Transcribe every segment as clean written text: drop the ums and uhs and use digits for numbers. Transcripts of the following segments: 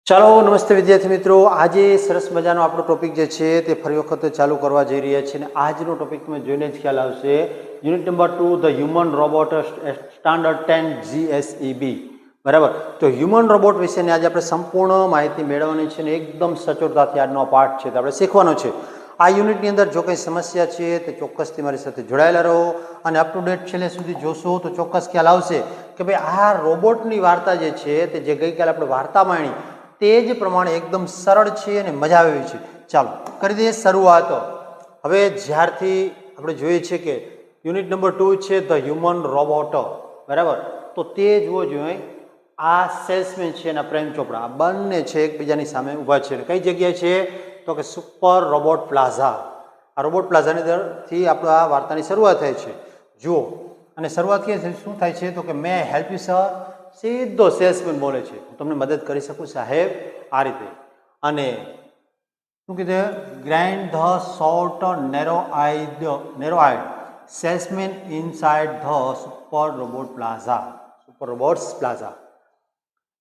ચાલો નમસ્તે વિદ્યાર્થી મિત્રો, આજે સરસ મજાનો આપણો ટોપિક જે છે તે ફરી વખત ચાલુ કરવા જઈ રહ્યા છીએ અને આજનો ટોપિક તમે જોઈને જ ખ્યાલ આવશે. Unit number 2 the human robot standard 10 GSEB. બરાબર. તો હ્યુમન રોબોટ વિશેની આજે આપણે સંપૂર્ણ માહિતી મેળવવાની છે અને એકદમ સચોટતાથી આજનો પાઠ છે તે આપણે શીખવાનો છે. આ યુનિટની અંદર જો કંઈ સમસ્યા છે તે ચોક્કસથી મારી સાથે જોડાયેલા રહો અને અપ ટુ ડેટ છેલ્લે સુધી જોશો તો ચોક્કસ ખ્યાલ આવશે કે ભાઈ આ રોબોટની વાર્તા જે છે તે જે ગઈકાલે આપણે વાર્તા માણી તે જ પ્રમાણે એકદમ સરળ છે અને મજા આવે એવી છે. ચાલો કરી દઈએ શરૂઆત. હવે જ્યારથી આપણે જોઈએ છીએ કે યુનિટ નંબર 2 છે ધ હ્યુમન રોબોટ, બરાબર, તો તે જોવો જોઈએ આ સેલ્સમેન છે અને પ્રેમ ચોપડા આ બંને છે એકબીજાની સામે ઊભા છે. કઈ જગ્યાએ છે તો કે સુપર રોબોટ પ્લાઝા. આ રોબોટ પ્લાઝાની અંદરથી આપણે આ વાર્તાની શરૂઆત થાય છે. જુઓ, અને શરૂઆત શું થાય છે તો કે મે હેલ્પ યુ સર. સીધો સેલ્સમેન બોલે છે, હું તમને મદદ કરી શકું સાહેબ, આ રીતે. અને શું કીધું, grind the short narrow eyed salesman inside the super robot plaza. Super robots plaza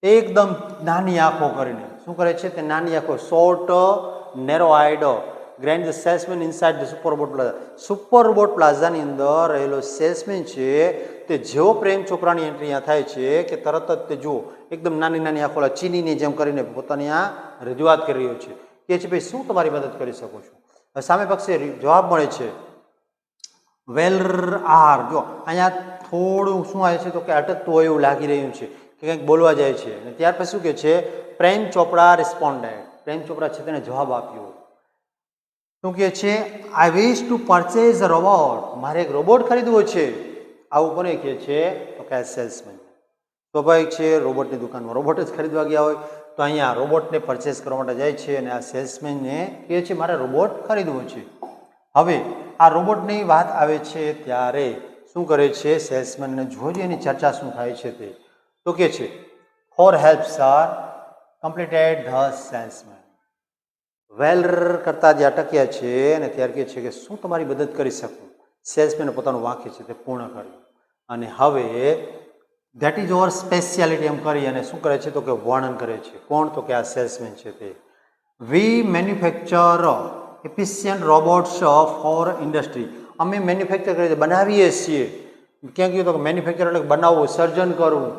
એકદમ નાની આંખો કરીને શું કરે છે તે નાની આંખો, short narrow eyed grinned the salesman inside the super robot plaza. Super robot પ્લાઝાની અંદર રહેલો સેલ્સમેન છે તે જેવો પ્રેમ ચોપરાની એન્ટ્રી અહીંયા થાય છે કે તરત જ તે જુઓ એકદમ નાની નાની આંખો ચીનીની જેમ કરીને પોતાની આ રજૂઆત કરી રહ્યો છે કે છે ભાઈ શું તમારી મદદ કરી શકું છું. સામે પક્ષે જવાબ મળે છે વેલ આર. જો અહીંયા થોડું શું આવે છે તો કે અટકતું હોય એવું લાગી રહ્યું છે કે કંઈક બોલવા જાય છે અને ત્યાર પછી શું કહે છે પ્રેમ ચોપડા રિસ્પોન્ડેડ. પ્રેમ ચોપડા છે તેને જવાબ આપ્યો. શું કહે છે I wish to purchase a robot. મારે એક રોબોટ ખરીદવો છે. આવું કોને કહે છે તો કે સેલ્સમેન. સ્વાભાવિક છે રોબોટની દુકાનમાં રોબોટ જ ખરીદવા ગયા હોય તો અહીંયા રોબોટને પરચેસ કરવા માટે જાય છે અને આ સેલ્સમેનને કહે છે મારે રોબોટ ખરીદવો છે. હવે આ રોબોટની વાત આવે છે ત્યારે શું કરે છે સેલ્સમેનને જોઈએ એની ચર્ચા શું થાય છે તે તો કે છે for help sir completed the salesman. વેલ કરતા જે અટક્યા છે અને ત્યારે કહે છે કે શું તમારી મદદ કરી શકું. સેલ્સમેને પોતાનું વાક્ય છે તે પૂર્ણ કર્યું અને હવે ધેટ ઇઝ ઓવર સ્પેશિયાલિટી એમ કરી અને શું કરે છે તો કે વર્ણન કરે છે. કોણ તો કે આ સેલ્સમેન છે તે. We manufacture efficient robots for industry. અમે મેન્યુફેક્ચર કરીએ બનાવીએ છીએ. ક્યાં કહ્યું તો કે મેન્યુફેક્ચર એટલે બનાવવું, સર્જન કરવું.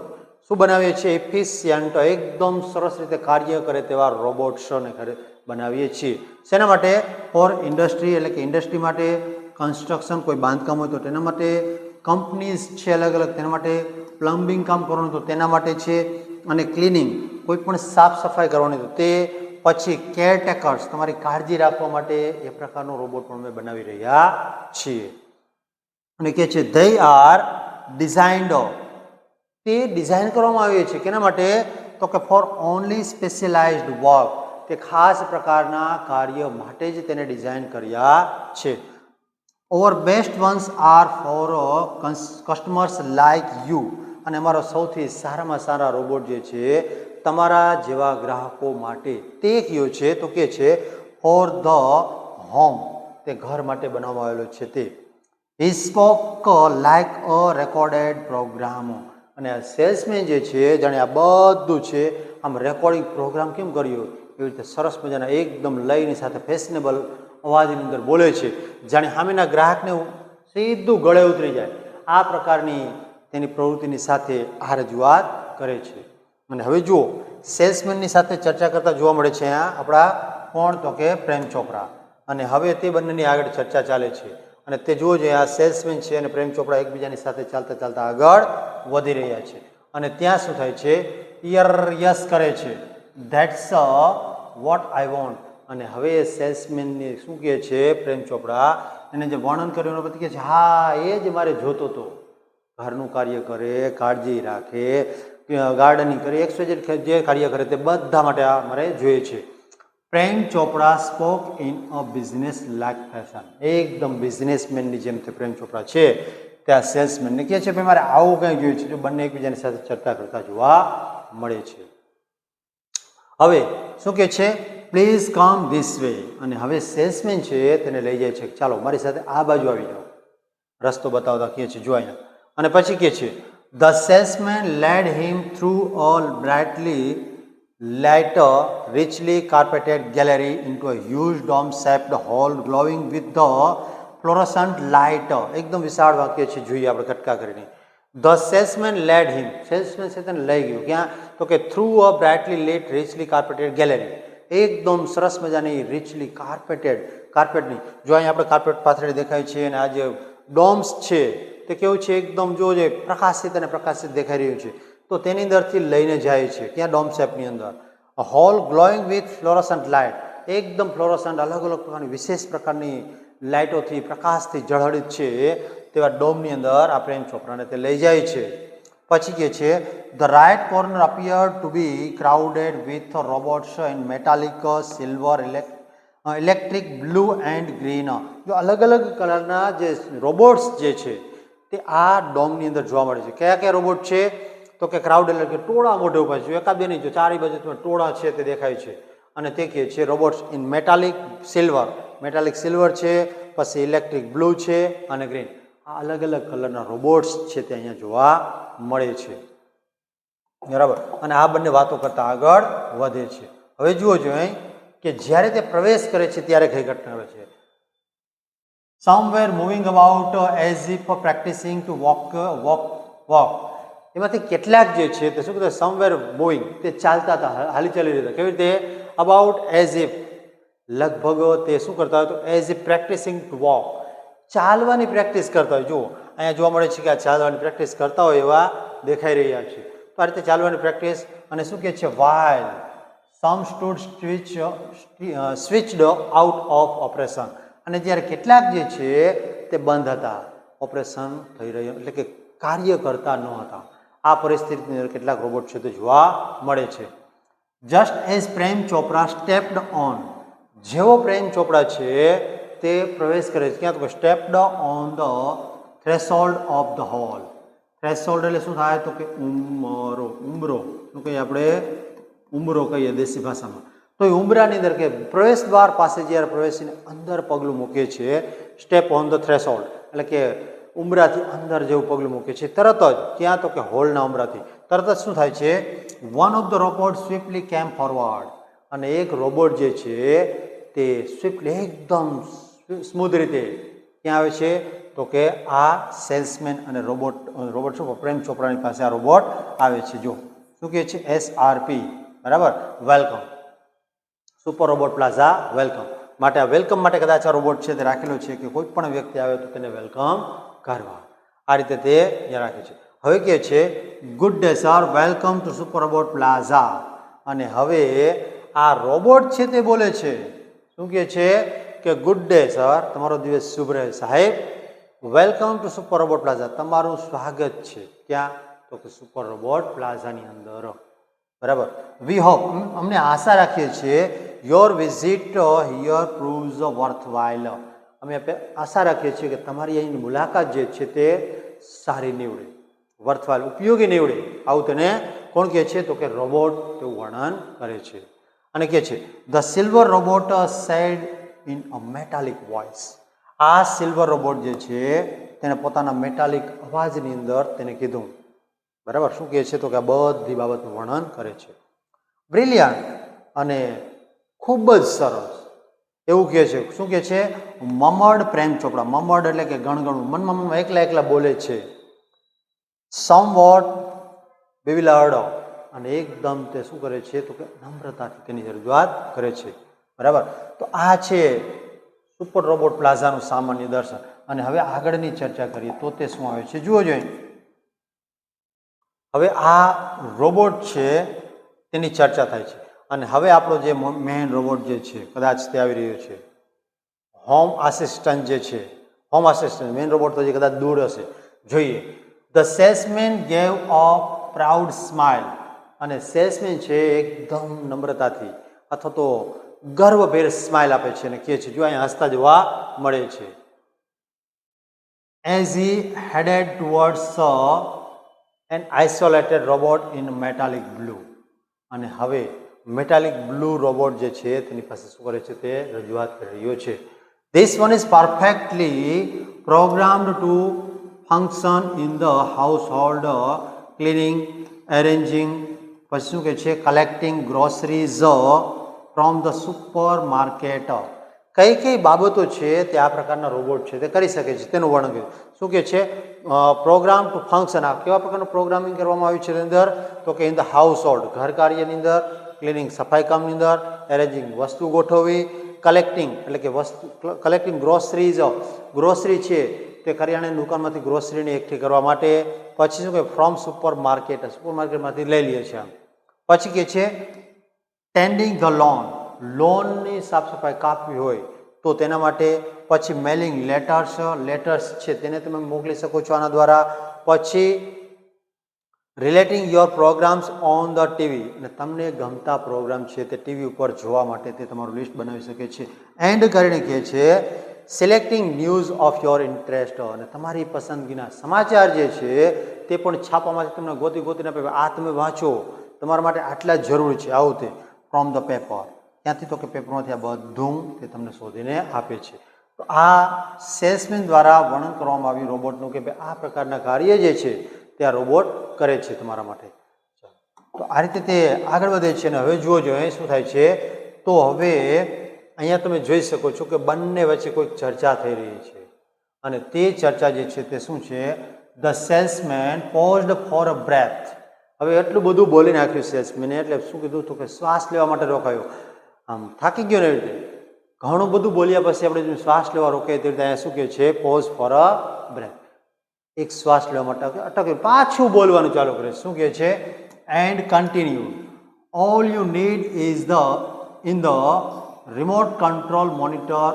શું બનાવીએ છીએ એફિશિયન્ટ, એકદમ સરસ રીતે કાર્ય કરે તેવા રોબોટ્સને બનાવીએ છીએ. શેના માટે? ફોર ઇન્ડસ્ટ્રી એટલે કે ઇન્ડસ્ટ્રી માટે, કન્સ્ટ્રક્શન કોઈ બાંધકામ હોય તો તેના માટે, કંપનીઝ છે અલગ અલગ તેના માટે, પ્લમ્બિંગ કામ કરવાનું તો તેના માટે છે અને ક્લિનિંગ કોઈ પણ સાફ સફાઈ કરવાની તો તે, પછી કેરટેકર્સ તમારી કાળજી રાખવા માટે એ પ્રકારનો રોબોટ પણ અમે બનાવી રહ્યા છીએ. અને કહે છે ધે આર ડિઝાઇન્ડ. તે ડિઝાઇન કરવામાં આવે છે કેના માટે તો કે ફોર ઓનલી સ્પેશિયલાઇઝ્ડ વર્ક. તે ખાસ પ્રકારના કાર્ય માટે જ તેને ડિઝાઇન કર્યા છે. Our best ones are for customers like you. અને અમારો સૌથી સારામાં સારા રોબોટ જે છે તમારા જેવા ગ્રાહકો માટે. તે કયો છે તો કે છે ફોર ધ હોમ. તે ઘર માટે બનાવવામાં આવેલો છે તે. He spoke like a recorded programme. અને આ સેલ્સમેન જે છે જાણે આ બધું છે આમ રેકોર્ડિંગ પ્રોગ્રામ કેમ કર્યો એવી રીતે સરસ મજાના એકદમ લયની સાથે ફેશનેબલ અવાજની અંદર બોલે છે જાણે સામેના ગ્રાહકને સીધું ગળે ઉતરી જાય આ પ્રકારની તેની પ્રવૃત્તિની સાથે આ રજૂઆત કરે છે. અને હવે જુઓ સેલ્સમેનની સાથે ચર્ચા કરતા જોવા મળે છે અહીંયા આપણા કોણ તો કે પ્રેમ ચોપડા. અને હવે તે બંનેની આગળ ચર્ચા ચાલે છે અને તે જુઓ જોઈએ આ સેલ્સમેન છે અને પ્રેમ ચોપડા એકબીજાની સાથે ચાલતા ચાલતા આગળ વધી રહ્યા છે. અને ત્યાં શું થાય છે યસ કરે છે ધેટ્સ વોટ આઈ વોન્ટ. અને હવે સેલ્સમેનને શું કહે છે પ્રેમ ચોપડા એને જે વર્ણન કર્યું એના પછી કહે છે હા એ જ મારે જોતો હતો. ઘરનું કાર્ય કરે, કાળજી રાખે, ગાર્ડનિંગ કરે, જે કાર્ય કરે તે બધા માટે આ મારે જોઈએ છે. પ્રેમ ચોપડા spoke in a business like fashion. એકદમ બિઝનેસમેનની જેમ તે પ્રેમ ચોપડા છે ત્યાં સેલ્સમેનને કહે છે ભાઈ મારે આવું કંઈ જોયું છે. જો બંને એકબીજાની સાથે ચર્ચા કરતા જોવા મળે છે. હવે શું કહે છે પ્લીઝ કમ ધીસ વે. અને હવે સેલ્સમેન છે તેને લઈ જાય છે ચાલો મારી સાથે આ બાજુ આવી જાઓ. રસ્તો બતાવતા કહે છે જો અહીંયા. અને પછી કહે છે the salesman lead him through a brightly lighter, richly carpeted gallery into a huge dome-shaped hall glowing with the fluorescent light. એકદમ વિશાળ વાક્ય છે, જોઈએ આપણે કટકા કરીને. The salesman led him. Salesman છે તેને લઈ ગયો ક્યાં? તો કે through a brightly lit, richly carpeted gallery. એકદમ સરસ મજાની richly carpeted, કાર્પેટની જો અહીં આપણે કાર્પેટ પાથરેલી દેખાય છે અને આ જે ડોમ્સ છે તે કેવું છે એકદમ જો જે પ્રકાશિત અને પ્રકાશિત દેખાઈ રહ્યું છે તો તેની અંદરથી લઈને જાય છે ક્યાં? ડોમ શેપની અંદર. Hall glowing with fluorescent light, એકદમ ફ્લોરોસન્ટ અલગ અલગ પ્રકારની વિશેષ પ્રકારની લાઇટોથી પ્રકાશથી ઝળહળિત છે તેવા ડોમની અંદર આ પ્રેમ ચોપરાને તે લઈ જાય છે. પછી કે છે the right corner appear to be crowded with robots in metallic, silver, electric, blue and green. જો અલગ અલગ કલરના જે રોબોટ્સ જે છે તે આ ડોમની અંદર જોવા મળે છે. કયા કયા રોબોટ છે? તો કે ક્રાઉડ એટલે કે ટોળા મોઢે ઉભા છે, એકાદ બે નહીં, જો ચારે બાજુ ટોળા છે તે દેખાય છે. અને તે કહે છે robots in metallic silver, metallic silver છે, પછી ઇલેક્ટ્રિક બ્લુ છે અને ગ્રીન. આ અલગ અલગ કલરના રોબોટ્સ છે તે અહીંયા જોવા મળે છે. બરાબર. અને આ બંને વાતો કરતા આગળ વધે છે. હવે જુઓ જોઈએ કે જ્યારે તે પ્રવેશ કરે છે ત્યારે કઈ ઘટના આવે છે. Somewhere moving about as if practicing to walk. એમાંથી કેટલાક જે છે તે શું કહેવાય? સમવેર મૂવિંગ, તે ચાલતા હતા, હાલી ચાલી રહ્યા હતા. કેવી રીતે? અબાઉટ એઝ ઇફ, લગભગ તે શું કરતા હોય? તો as if practising two walk, ચાલવાની પ્રેક્ટિસ કરતા હોય. જુઓ અહીંયા જોવા મળે છે કે આ ચાલવાની પ્રેક્ટિસ કરતા હોય એવા દેખાઈ રહ્યા છે. તો આ રીતે ચાલવાની પ્રેક્ટિસ. અને શું કહે છે? While some stood switched out of operation. અને જ્યારે કેટલાક જે છે તે બંધ હતા, ઓપરેશન થઈ રહ્યું એટલે કે કાર્ય કરતા ન હતા. આ પરિસ્થિતિની અંદર કેટલાક રોબોટ છે તે જોવા મળે છે. Just as Prem Chopra stepped on, જેવો પ્રેમ ચોપડા છે તે પ્રવેશ કરે છે ક્યાં? તો stepped on the threshold of the hall. Threshold એટલે શું થાય? તો કે ઉંબરો, ઉંબરો શું કહીએ આપણે? ઉંબરો કહીએ દેશી ભાષામાં. તો એ ઉંબરાની અંદર કે પ્રવેશ દ્વાર પાસે જ્યારે પ્રવેશીને અંદર પગલું મૂકે છે, સ્ટેપ ઓન ધ થ્રેશોલ્ડ એટલે કે ઉંબરાથી અંદર જેવું પગલું મૂકે છે, તરત જ ક્યાં? તો કે હોલના ઉંબરાથી તરત જ શું થાય છે? વન ઓફ ધ રોબોટ સ્વિફ્ટલી કેમ ફોરવર્ડ. અને એક રોબોટ જે છે તે સ્વિફ્ટલી એકદમ સ્મૂધ રીતે ક્યાં આવે છે? તો કે આ સેલ્સમેન અને રોબોટ શું પ્રેમ ચોપરાની પાસે આ રોબોટ આવે છે. જો શું કહે છે? SRP, બરાબર, welcome, super robot plaza welcome. માટે આ વેલકમ માટે કદાચ આ રોબોટ છે તે રાખેલો છે કે કોઈ પણ વ્યક્તિ આવે તો તેને વેલકમ કરવા. આ રીતે તે અહીંયા રાખે છે. હવે કહે છે good day sir, welcome to super robot plaza. અને હવે આ રોબોટ છે તે બોલે છે, શું કહે છે? કે ગુડ ડે સર, તમારો દિવસ શુભ રહે સાહેબ. Welcome to super robot plaza, તમારું સ્વાગત છે ક્યાં? તો કે સુપર રોબોટ પ્લાઝાની અંદર. બરાબર. વી હોપ, અમને આશા રાખીએ છીએ યોર વિઝિટ હિયર પ્રૂવ્સ વર્થવાઇલ. અમે આશા રાખીએ છીએ કે તમારી અહીંની મુલાકાત જે છે તે સારી નીવડે, વર્થવાઇલ, ઉપયોગી નીવડે. આવું તેને કોણ કહે છે? તો કે રોબોટ તેવું વર્ણન કરે છે. અને કહે છે the silver robot sad in a metallic voice. આ સિલ્વર રોબોટ જે છે તેને પોતાના મેટાલિક અવાજની અંદર તેને કીધું. બરાબર. શું કહે છે? તો કે આ બધી બાબતનું વર્ણન કરે છે. બ્રિલિયન્ટ, અને ખૂબ જ સરસ એવું કહે છે. શું કહે છે? મમડ પ્રેમ ચોપડા. મમડ એટલે કે ગણગણું, મનમાં એકલા એકલા બોલે છે. સમવોટ બેવિલાર્ડ, અને એકદમ તે શું કરે છે? તો કે નમ્રતાથી તેની રજૂઆત કરે છે. બરાબર. તો આ છે સુપર રોબોટ પ્લાઝાનું સામાન્ય દર્શન. અને હવે આગળની ચર્ચા કરીએ તો તે શું આવે છે? જુઓ જોઈએ. હવે આ રોબોટ છે તેની ચર્ચા થાય છે. અને હવે આપણો જે મેઇન રોબોટ જે છે કદાચ તે આવી રહ્યો છે, હોમ આસિસ્ટન્ટ જે છે, હોમ આસિસ્ટન્ટ મેઇન રોબોટ તો જે કદાચ દૂર હશે. જોઈએ. The salesman gave a proud smile. અને સેલ્સમેન છે એકદમ નમ્રતાથી અથવા તો ગર્વભેર સ્માઇલ આપે છે અને કહે છે, જો અહીંયા હસતા જોવા મળે છે. As he headed towards an isolated robot in metallic blue. અને હવે મેટાલિક બ્લુ રોબોટ જે છે તેની પાસે શું કરે છે? તે રજૂઆત કરી રહ્યો છે. This one is perfectly programmed to function in the household, cleaning, arranging પછી શું કહે છે collecting groceries from the supermarket. કઈ કઈ બાબતો છે તે આ પ્રકારના રોબોટ છે તે કરી શકે છે તેનું વર્ણન કર્યું. શું કહે છે પ્રોગ્રામ ટુ ફંક્શન. આ કેવા પ્રકારનું પ્રોગ્રામિંગ કરવામાં આવ્યું છે તેની અંદર તો કે ઇન ધ હાઉસ હોલ્ડ ઘર કાર્યની અંદર, ક્લિનિંગ સફાઈ કામની અંદર, એરેન્જિંગ વસ્તુ ગોઠવવી, કલેક્ટિંગ એટલે કે વસ્તુ કલેક્ટિંગ ગ્રોસરીઝ ગ્રોસરી છે તે કરિયાણાની દુકાનમાંથી ગ્રોસરીને એકઠી કરવા માટે. પછી શું કહે ફ્રોમ સુપર માર્કેટમાંથી લઈ લઈએ છીએ. પછી કહે છે ટેન્ડિંગ ધ લોનની સાફ સફાઈ કાપવી હોય તો તેના માટે. પછી મેલિંગ લેટર્સ છે તેને તમે મોકલી શકો છો આના દ્વારા. પછી relating your programmes on the TV અને તમને ગમતા પ્રોગ્રામ છે તે ટીવી ઉપર જોવા માટે તે તમારું લિસ્ટ બનાવી શકે છે. એન્ડ કરીને કહે છે selecting news of your interest અને તમારી પસંદગીના સમાચાર જે છે તે પણ છાપામાંથી તમને ગોતીને આપે આ તમે વાંચો તમારા માટે આટલા જ જરૂરી છે આવું તે ફ્રોમ ધ પેપર. ક્યાંથી તો કે પેપરમાંથી આ બધું તે તમને શોધીને આપે છે. તો આ સેલ્સમેન દ્વારા વર્ણન કરવામાં આવ્યું રોબોટનું કે ભાઈ આ પ્રકારના કાર્ય જે છે તે આ રોબોટ કરે છે તમારા માટે. તો આ રીતે તે આગળ વધે છે અને હવે જુઓ શું થાય છે તો હવે અહીંયા તમે જોઈ શકો છો કે બંને વચ્ચે કોઈક ચર્ચા થઈ રહી છે અને તે ચર્ચા જે છે તે શું છે the salesman paused for a breath. હવે એટલું બધું બોલી નાખ્યું સેલ્સમેને એટલે શું કીધું તો કે શ્વાસ લેવા માટે રોકાયો. આમ થાકી ગયો ને એવી રીતે ઘણું બધું બોલ્યા પછી આપણે શ્વાસ લેવા રોકાય તે રીતે અહીંયા શું કહે છે પોઝ ફોર અ બ્રેથ. એક શ્વાસ લેવા માટે અટક્યું પાછું બોલવાનું ચાલુ કરે. શું કહે છે and continue all you need is in the remote control monitor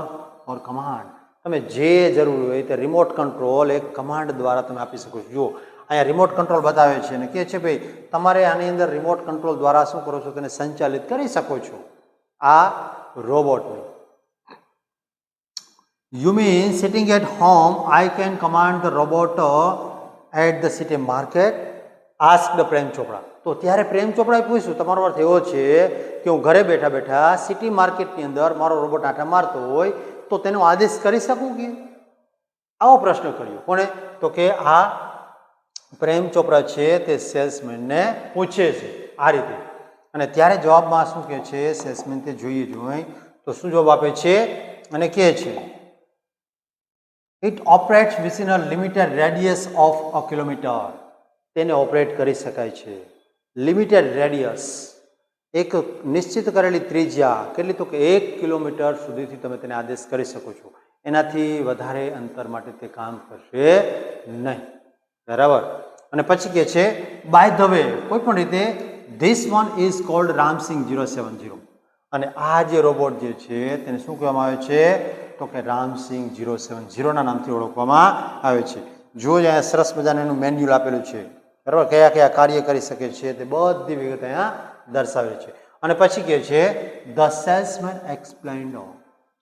or command. તમે જે જરૂર હોય તે રિમોટ કંટ્રોલ એક કમાન્ડ દ્વારા તમે આપી શકો છો. જુઓ અહીંયા રિમોટ કંટ્રોલ બતાવે છે અને કહે છે ભાઈ તમારે આની અંદર રિમોટ કંટ્રોલ દ્વારા શું કરો છો તેને સંચાલિત કરી શકો છો આ રોબોટને. You mean sitting at home I can command the robot at the city market ask the Prem Chopra. તો ત્યારે પ્રેમ ચોપડાએ પૂછ્યું તમારો અર્થ એવો છે કે હું ઘરે બેઠા બેઠા સિટી માર્કેટની અંદર મારો રોબોટ આંટા મારતો હોય તો તેનો આદેશ કરી શકું કે આવો પ્રશ્ન કર્યો. કોણે તો કે આ પ્રેમ ચોપડા છે તે સેલ્સમેનને પૂછે છે આ રીતે. અને ત્યારે જવાબમાં શું કહે છે સેલ્સમેન તે જોઈએ તો શું જવાબ આપે છે અને કહે છે it operates within a limited radius of a kilometre. તેને ઓપરેટ કરી શકાય છે લિમિટેડ રેડિયસ એક નિશ્ચિત કરેલી ત્રિજ્યા કેટલી તો કે 1 કિલોમીટર સુધીથી તમે તેને આદેશ કરી શકો છો. એનાથી વધારે અંતર માટે તે કામ કરશે નહીં. બરાબર. અને પછી કહે છે બાય ધ વે કોઈ પણ રીતે this one is called Ram Singh 070. અને આ જે રોબોટ જે છે તેને શું કહેવામાં આવે છે તો કે રામસિંગ 070 ના નામથી ઓળખવામાં આવે છે. જો અહીંયા સરસ મજાનું એનું મેન્યુઅલ આપેલું છે. બરાબર. કયા કયા કાર્ય કરી શકે છે તે બધી વિગત અહીંયા દર્શાવે છે. અને પછી કહે છે ધ સેલ્સમેન એક્સપ્લેન્ડ.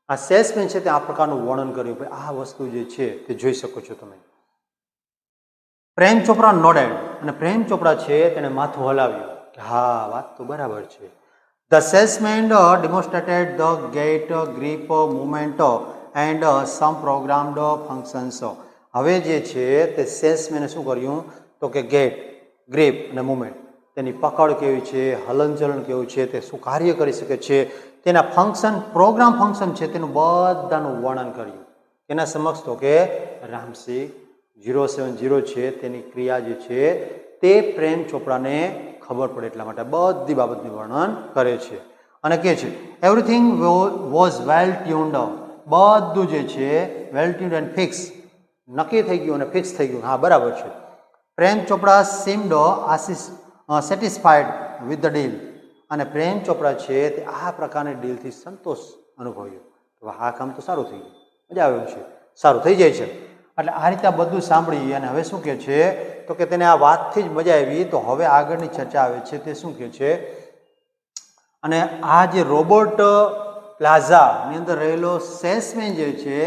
આ સેલ્સમેન છે તે આ પ્રકારનું વર્ણન કર્યું ભાઈ આ વસ્તુ જે છે તે જોઈ શકો છો તમે. પ્રેમ ચોપડા નોડેડ અને પ્રેમ ચોપડા છે તેને માથું હલાવ્યું કે હા વાત તો બરાબર છે. The salesman demonstrated the get grip movement and some programmed functions. હવે જે છે તે સેલ્સમેને શું કર્યું તો કે ગેટ ગ્રીપ અને મુવમેન્ટ તેની પકડ કેવી છે હલનચલન કેવું છે તે શું કાર્ય કરી શકે છે તેના ફંક્શન પ્રોગ્રામ ફંક્શન છે તેનું બધાનું વર્ણન કર્યું. એના સમક્ષ તો કે રામસિંગ 070 છે તેની ક્રિયા જે છે તે પ્રેમ ચોપડાને ખબર પડે એટલા માટે બધી બાબતનું વર્ણન કરે છે. અને કહે છે એવરીથિંગ વોઝ વેલ ટ્યુન્ડ. બધું જે છે વેલ ટ્યુન્ડ એન્ડ ફિક્સ નક્કી થઈ ગયું અને ફિક્સ થઈ ગયું હા બરાબર છે. પ્રેમ ચોપડા seemed satisfied with the deal. અને પ્રેમ ચોપડા છે તે આ પ્રકારની ડીલથી સંતોષ અનુભવ્યો. તો આ કામ તો સારું થઈ ગયું મજા આવે છે સારું થઈ જાય છે. એટલે આ રીતે આ બધું સાંભળી અને હવે શું કહે છે તો કે તેને આ વાતથી જ મજા આવી. તો હવે આગળની ચર્ચા આવે છે તે શું કહે છે અને આ જે રોબોટ પ્લાઝાની અંદર રહેલો સેલ્સમેન જે છે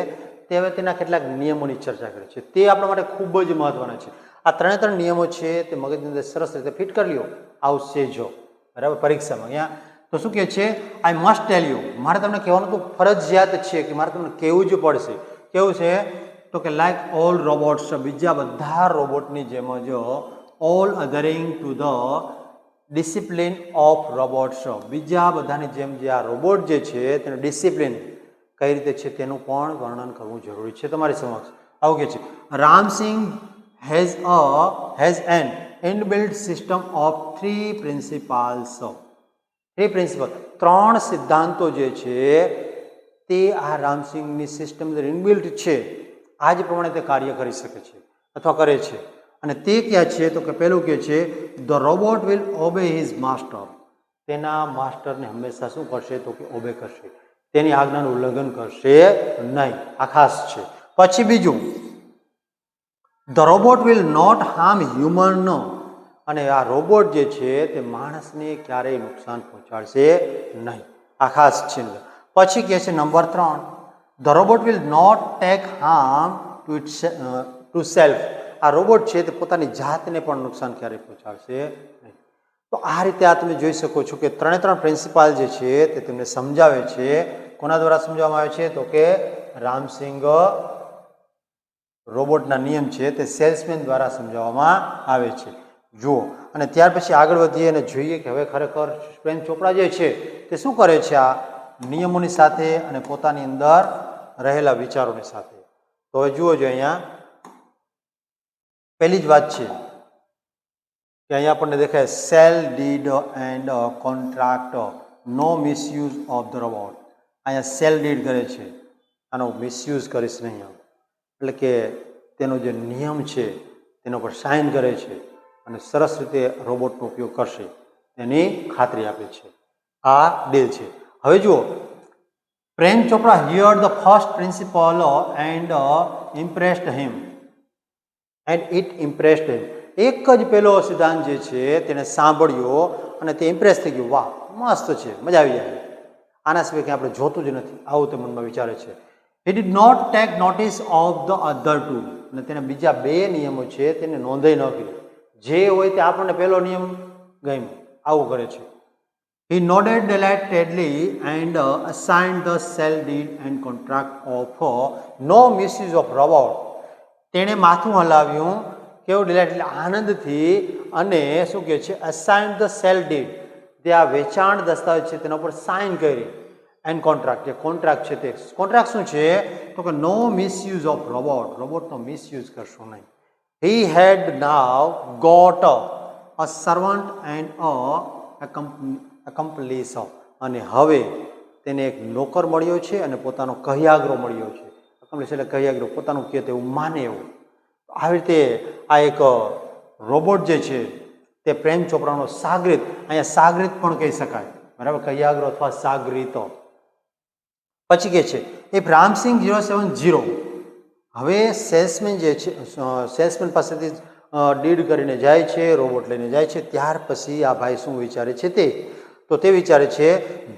તે હવે તેના કેટલાક નિયમોની ચર્ચા કરે છે. તે આપણા માટે ખૂબ જ મહત્વના છે. આ ત્રણ નિયમો છે તે મગજની અંદર સરસ રીતે ફિટ કરી લ્યો આવશે જો બરાબર પરીક્ષામાં. અહીંયા તો શું કહે છે આઈ મસ્ટ ટેલ યુ. મારે તમને કહેવાનું તો ફરજિયાત છે કે મારે તમને કહેવું જ પડશે. કેવું છે તો કે લાઈક ઓલ રોબોટ્સ બીજા બધા રોબોટની જેમ જ all adhering to the discipline of robots, બીજા બધાની જેમ જે આ રોબોટ જે છે તેનું ડિસિપ્લિન કઈ રીતે છે તેનું પણ વર્ણન કરવું જરૂરી છે તમારી સમક્ષ. આવું કે છે Ramsingh has an inbuilt system of three principles. Three principle, ત્રણ સિદ્ધાંતો જે છે તે આ રામસિંગની સિસ્ટમ અંદર ઇનબિલ્ટ છે. આ જ પ્રમાણે તે કાર્ય કરી શકે છે અથવા કરે છે. અને તે ક્યાં છે તો કે પહેલું કે છે the robot will obey his master. તેના માસ્ટરને હંમેશા શું કરશે તો કે ઓબે કરશે, તેની આજ્ઞાનું ઉલ્લંઘન કરશે નહીં. આ ખાસ છે. પછી બીજું, the robot will not harm human. અને આ રોબોટ જે છે તે માણસને ક્યારેય નુકસાન પહોંચાડશે નહીં. આ ખાસ છે. પછી કહે છે number 3, the robot will not take harm to self. આ રોબોટ છે તે પોતાની જાતને પણ નુકસાન ક્યારેય પહોંચાડશે નહીં. તો આ રીતે આ તમે જોઈ શકો છો કે ત્રણે પ્રિન્સિપાલ જે છે તે તમને સમજાવે છે. કોના દ્વારા સમજાવવામાં આવે છે તો કે રામસિંગ રોબોટના નિયમ છે તે સેલ્સમેન દ્વારા સમજાવવામાં આવે છે. જુઓ, અને ત્યાર પછી આગળ વધીએ અને જોઈએ કે હવે ખરેખર પ્રેમ ચોપડા જે છે તે શું કરે છે આ નિયમોની સાથે અને પોતાની અંદર રહેલા વિચારોની સાથે. તો હવે જુઓ જો અહીંયા પહેલી જ વાત છે કે અહીંયા આપણને દેખાય sale deed and contract, no misuse of the robot. અહીંયા સેલ ડીડ કરે છે, આનો મિસયુઝ કરીશ નહીં. એટલે કે તેનો જે નિયમ છે તેના પર સાઇન કરે છે અને સરસ રીતે રોબોટનો ઉપયોગ કરશે તેની ખાતરી આપે છે. આ ડીલ છે. હવે જુઓ, Prem Chopra heard the first principle and impressed him and it impressed him. એક જ પેલો સિદ્ધાંત જે છે તેને સાંભળ્યો અને તે ઇમ્પ્રેસ થઈ ગયું. વાહ, મસ્ત છે, મજા આવી જાય, આના સિવાય કંઈ આપણે જોતું જ નથી, આવું તે મનમાં વિચારે છે. He did not take notice of the other two. અને તેને બીજા બે નિયમો છે તેને નોંધઈ ન કરી. જે હોય તે આપણને પહેલો નિયમ ગમ્યો, આવું કરે છે. He nodded delightedly and assigned the sell deed and contract of no misuse of robot. તેણે માથું હલાવ્યું, કેવું ડિલાઇટ, આનંદથી, અને શું કહે છે અસાઇન ધ સેલ ડીડ, તે આ વેચાણ દસ્તાવેજ છે તેના પર સાઇન કરી. એન્ડ કોન્ટ્રાક્ટ, જે કોન્ટ્રાક્ટ છે તે કોન્ટ્રાક્ટ શું છે તો કે નો મિસયુઝ ઓફ રોબોટ, રોબોટનો મિસયુઝ કરશો નહીં. હી હેડ નાવ ગોટ અ સર્વન્ટ એન્ડ અકમ્પ્લીસ, અને હવે તેને એક નોકર મળ્યો છે અને પોતાનો કહ્યાગરો મળ્યો છે. અકમ્પ્લીસ એટલે કહ્યાગરો, પોતાનું કહે તેવું માને એવું. આવી રીતે આ એક રોબોટ જે છે તે પ્રેમ ચોપડાનો સાગરીત, અહીંયા સાગરીત પણ કહી શકાય, બરાબર, કહ્યાગરો અથવા સાગરીતો. પછી કે છે ઇફ રામસિંગ 070, હવે સેલ્સમેન જે છે સેલ્સમેન પાસેથી ડીડ કરીને જાય છે, રોબોટ લઈને જાય છે. ત્યાર પછી આ ભાઈ શું વિચારે છે તે વિચારે છે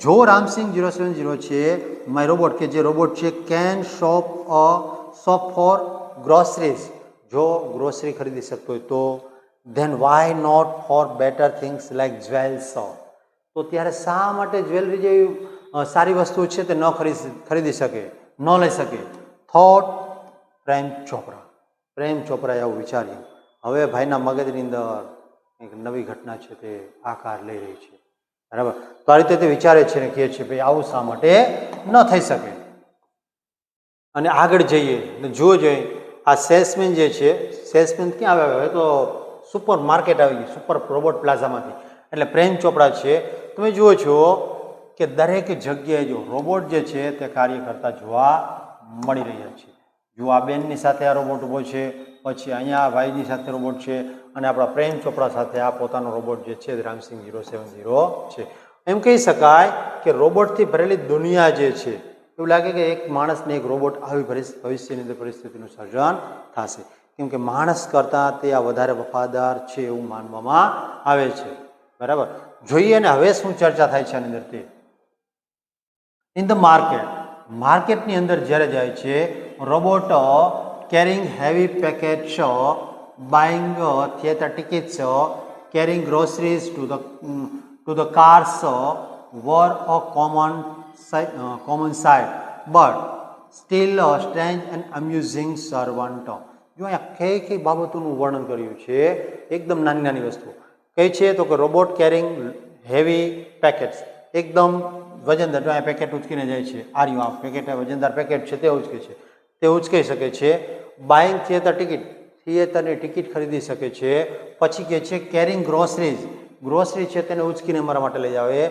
જો રામસિંગ 070 છે માય રોબોટ, કે જે રોબોટ છે કેન શોપ ફોર ગ્રોસરીઝ, જો ગ્રોસરી ખરીદી શકતો હોય તો, then why not for better things like jewels, તો ત્યારે શા માટે જ્વેલરી જેવી સારી વસ્તુઓ છે તે ન ખરીદી શકે, ન લઈ શકે. થોટ પ્રેમ ચોપરાએ આવું વિચાર્યું. હવે ભાઈના મગજની અંદર એક નવી ઘટના છે તે આકાર લઈ રહી છે, બરાબર. તો આ રીતે તે વિચારે છે ને કહે છે ભાઈ આવું શા માટે ન થઈ શકે. અને આગળ જઈએ ને જુઓ જોઈએ આ સેલ્સમેન જે છે, સેલ્સમેન ક્યાં આવ્યા હોય તો સુપર માર્કેટ આવી ગયું, સુપર રોબોટ પ્લાઝામાંથી. એટલે પ્રેમ ચોપડા છે, તમે જુઓ છો કે દરેક જગ્યાએ જો રોબોટ જે છે તે કાર્ય કરતા જોવા મળી રહ્યા છે. જો આ બેનની સાથે આ રોબોટ ઊભો છે, પછી અહીંયા આ ભાઈની સાથે રોબોટ છે, અને આપણા પ્રેમ ચોપડા સાથે આ પોતાનો રોબોટ જે છે રામસિંગ 070 છે. એમ કહી શકાય કે રોબોટથી ભરેલી દુનિયા જે છે, એવું લાગે કે એક માણસને એક રોબોટ આવી ભવિષ્યની અંદર પરિસ્થિતિનું સર્જન થશે, કેમ કે માણસ કરતાં તે આ વધારે વફાદાર છે એવું માનવામાં આવે છે, બરાબર. જોઈએ ને હવે શું ચર્ચા થાય છે આની અંદર તે ઇન ધ માર્કેટની અંદર જ્યારે જાય છે robot carrying heavy packets, buying theatre tickets, carrying groceries to the cars were a common sight, but still a strange and amusing servant. જો અહીંયા કઈ બાબતોનું વર્ણન કર્યું છે, એકદમ નાની વસ્તુ. કઈ છે તો કે રોબોટ કેરિંગ હેવી પેકેટ્સ, એકદમ વજનદાર. જો આ પેકેટ ઉચકીને જાય છે, આર્યું આ પેકેટ વજનદાર પેકેટ છે તે ઉચકે છે, તે ઉચકી શકે છે. બાઇંગ થિયેટર ટિકિટ, થિયેટરની ટિકિટ ખરીદી શકે છે. પછી કે છે કેરિંગ ગ્રોસરીઝ, ગ્રોસરી છે તેને ઉચકીને અમારા માટે લઈ આવે.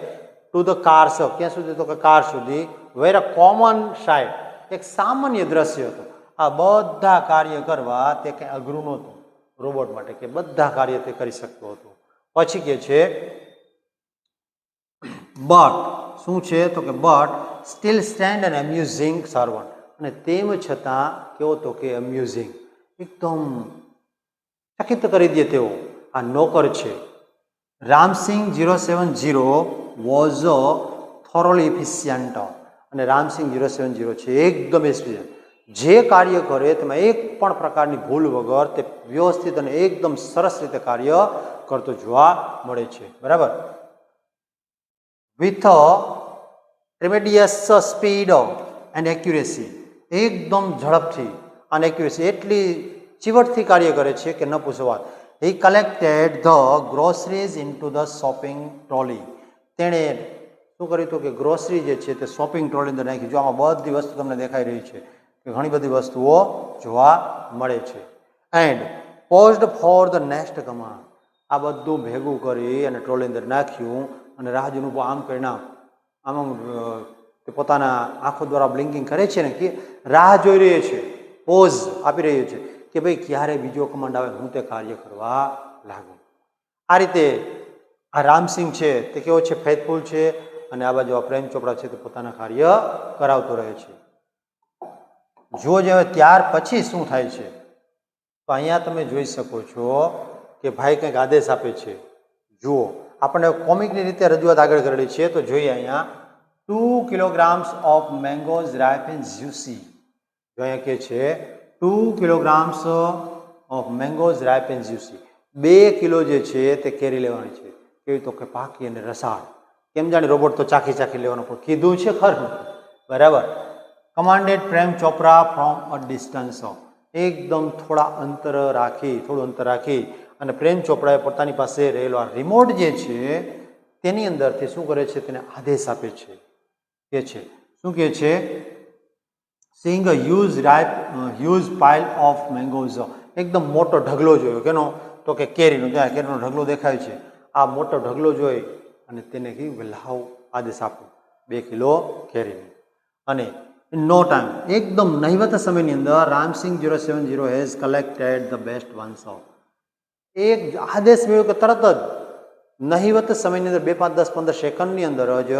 ટુ ધ કાર્સ, ક્યાં સુધી તો કે કાર સુધી. વેર અ કોમન સાઇટ, એક સામાન્ય દ્રશ્ય હતું. આ બધા કાર્ય કરવા તે કંઈ અઘરું નહોતું રોબોટ માટે, કે બધા કાર્ય તે કરી શકતો હતો. પછી કે છે બટ, શું છે તો કે but still stand an amusing servant, અને તેમ છતાં કેવો તો કે એમ્યુઝિંગ, એકદમ ચકિત કરી દે તેવો આ નોકર છે. રામસિંગ 070 વોઝ અ થોરોલી ઇફિશિયન્ટ, અને રામસિંગ 070 છે એકદમ એફિશિયન્ટ. જે કાર્ય કરે તેમાં એક પણ પ્રકારની ભૂલ વગર તે વ્યવસ્થિત અને એકદમ સરસ રીતે કાર્ય કરતો જોવા મળે છે. બરાબર. વિથ ટ્રેમેડિયસ સ્પીડ એન્ડ એક્યુરેસી, એકદમ ઝડપથી અને એક્યુરેસી, એટલી ચીવટથી કાર્ય કરે છે કે ન પૂછો વાત. He collected the groceries into the shopping trolley, તેણે શું કર્યું હતું કે ગ્રોસરી જે છે તે શોપિંગ ટ્રોલી અંદર નાખી. જો આમાં બધી વસ્તુ તમને દેખાઈ રહી છે કે ઘણી બધી વસ્તુઓ જોવા મળે છે. And paused for the next command, આ બધું ભેગું કરી અને ટ્રોલી અંદર નાખ્યું અને રાહ જોઈને આમ કરીને આમ તે પોતાના આંખો દ્વારા બ્લિંકિંગ કરે છે ને, કે રાહ જોઈ રહી છે, પોઝ આપી રહ્યો છે કે ભાઈ ક્યારે બીજો કમાન્ડ આવે હું તે કાર્ય કરવા લાગુ. આ રીતે આ રામસિંગ છે તે કેવો છે, ફેથફુલ છે, અને આ બાજુ પ્રેમ ચોપડા છે તે પોતાના કાર્ય કરાવતો રહે છે. જો જે ત્યાર પછી શું થાય છે તો અહીંયા તમે જોઈ શકો છો કે ભાઈ કંઈક આદેશ આપે છે. જુઓ, આપણને કોમિકની રીતે રજૂઆત આગળ કરેલી છે તો જોઈએ અહીંયા. 2 kilograms of mangoes ripe and juicy, જો અહીંયા કે છે 2 kilograms of mangoes ripe and juicy, 2 kilo જે છે તે કેરી લેવાની છે. કેવી તો કે પાકી અને રસાળ. કેમ જાણે રોબોટ તો ચાખી ચાખી લેવાનો, પણ કીધું છે ખરું. બરાબર. Commanded Prem Chopra from a distance, એકદમ થોડું અંતર રાખી અને પ્રેમ ચોપડાએ પોતાની પાસે રહેલો આ રિમોટ જે છે તેની અંદરથી શું કરે છે, તેને આદેશ આપે છે. કે છે શું કે છે, seeing a huge pile of mangoes, એકદમ મોટો ઢગલો જોયો. કેનો તો કે કેરીનો, ત્યાં કેરીનો ઢગલો દેખાય છે. આ મોટો ઢગલો જોઈ અને તેને કહ્યું કે લાવ આદેશ આપો 2 કિલો કેરીનો. અને નો ટાઈમ, એકદમ નહિવત સમયની અંદર Ram Singh 070 has collected the best once of, એક આદેશ મેળવ્યો કે તરત જ નહિવત સમયની અંદર 2, 5, 10, 15 સેકન્ડની અંદર જ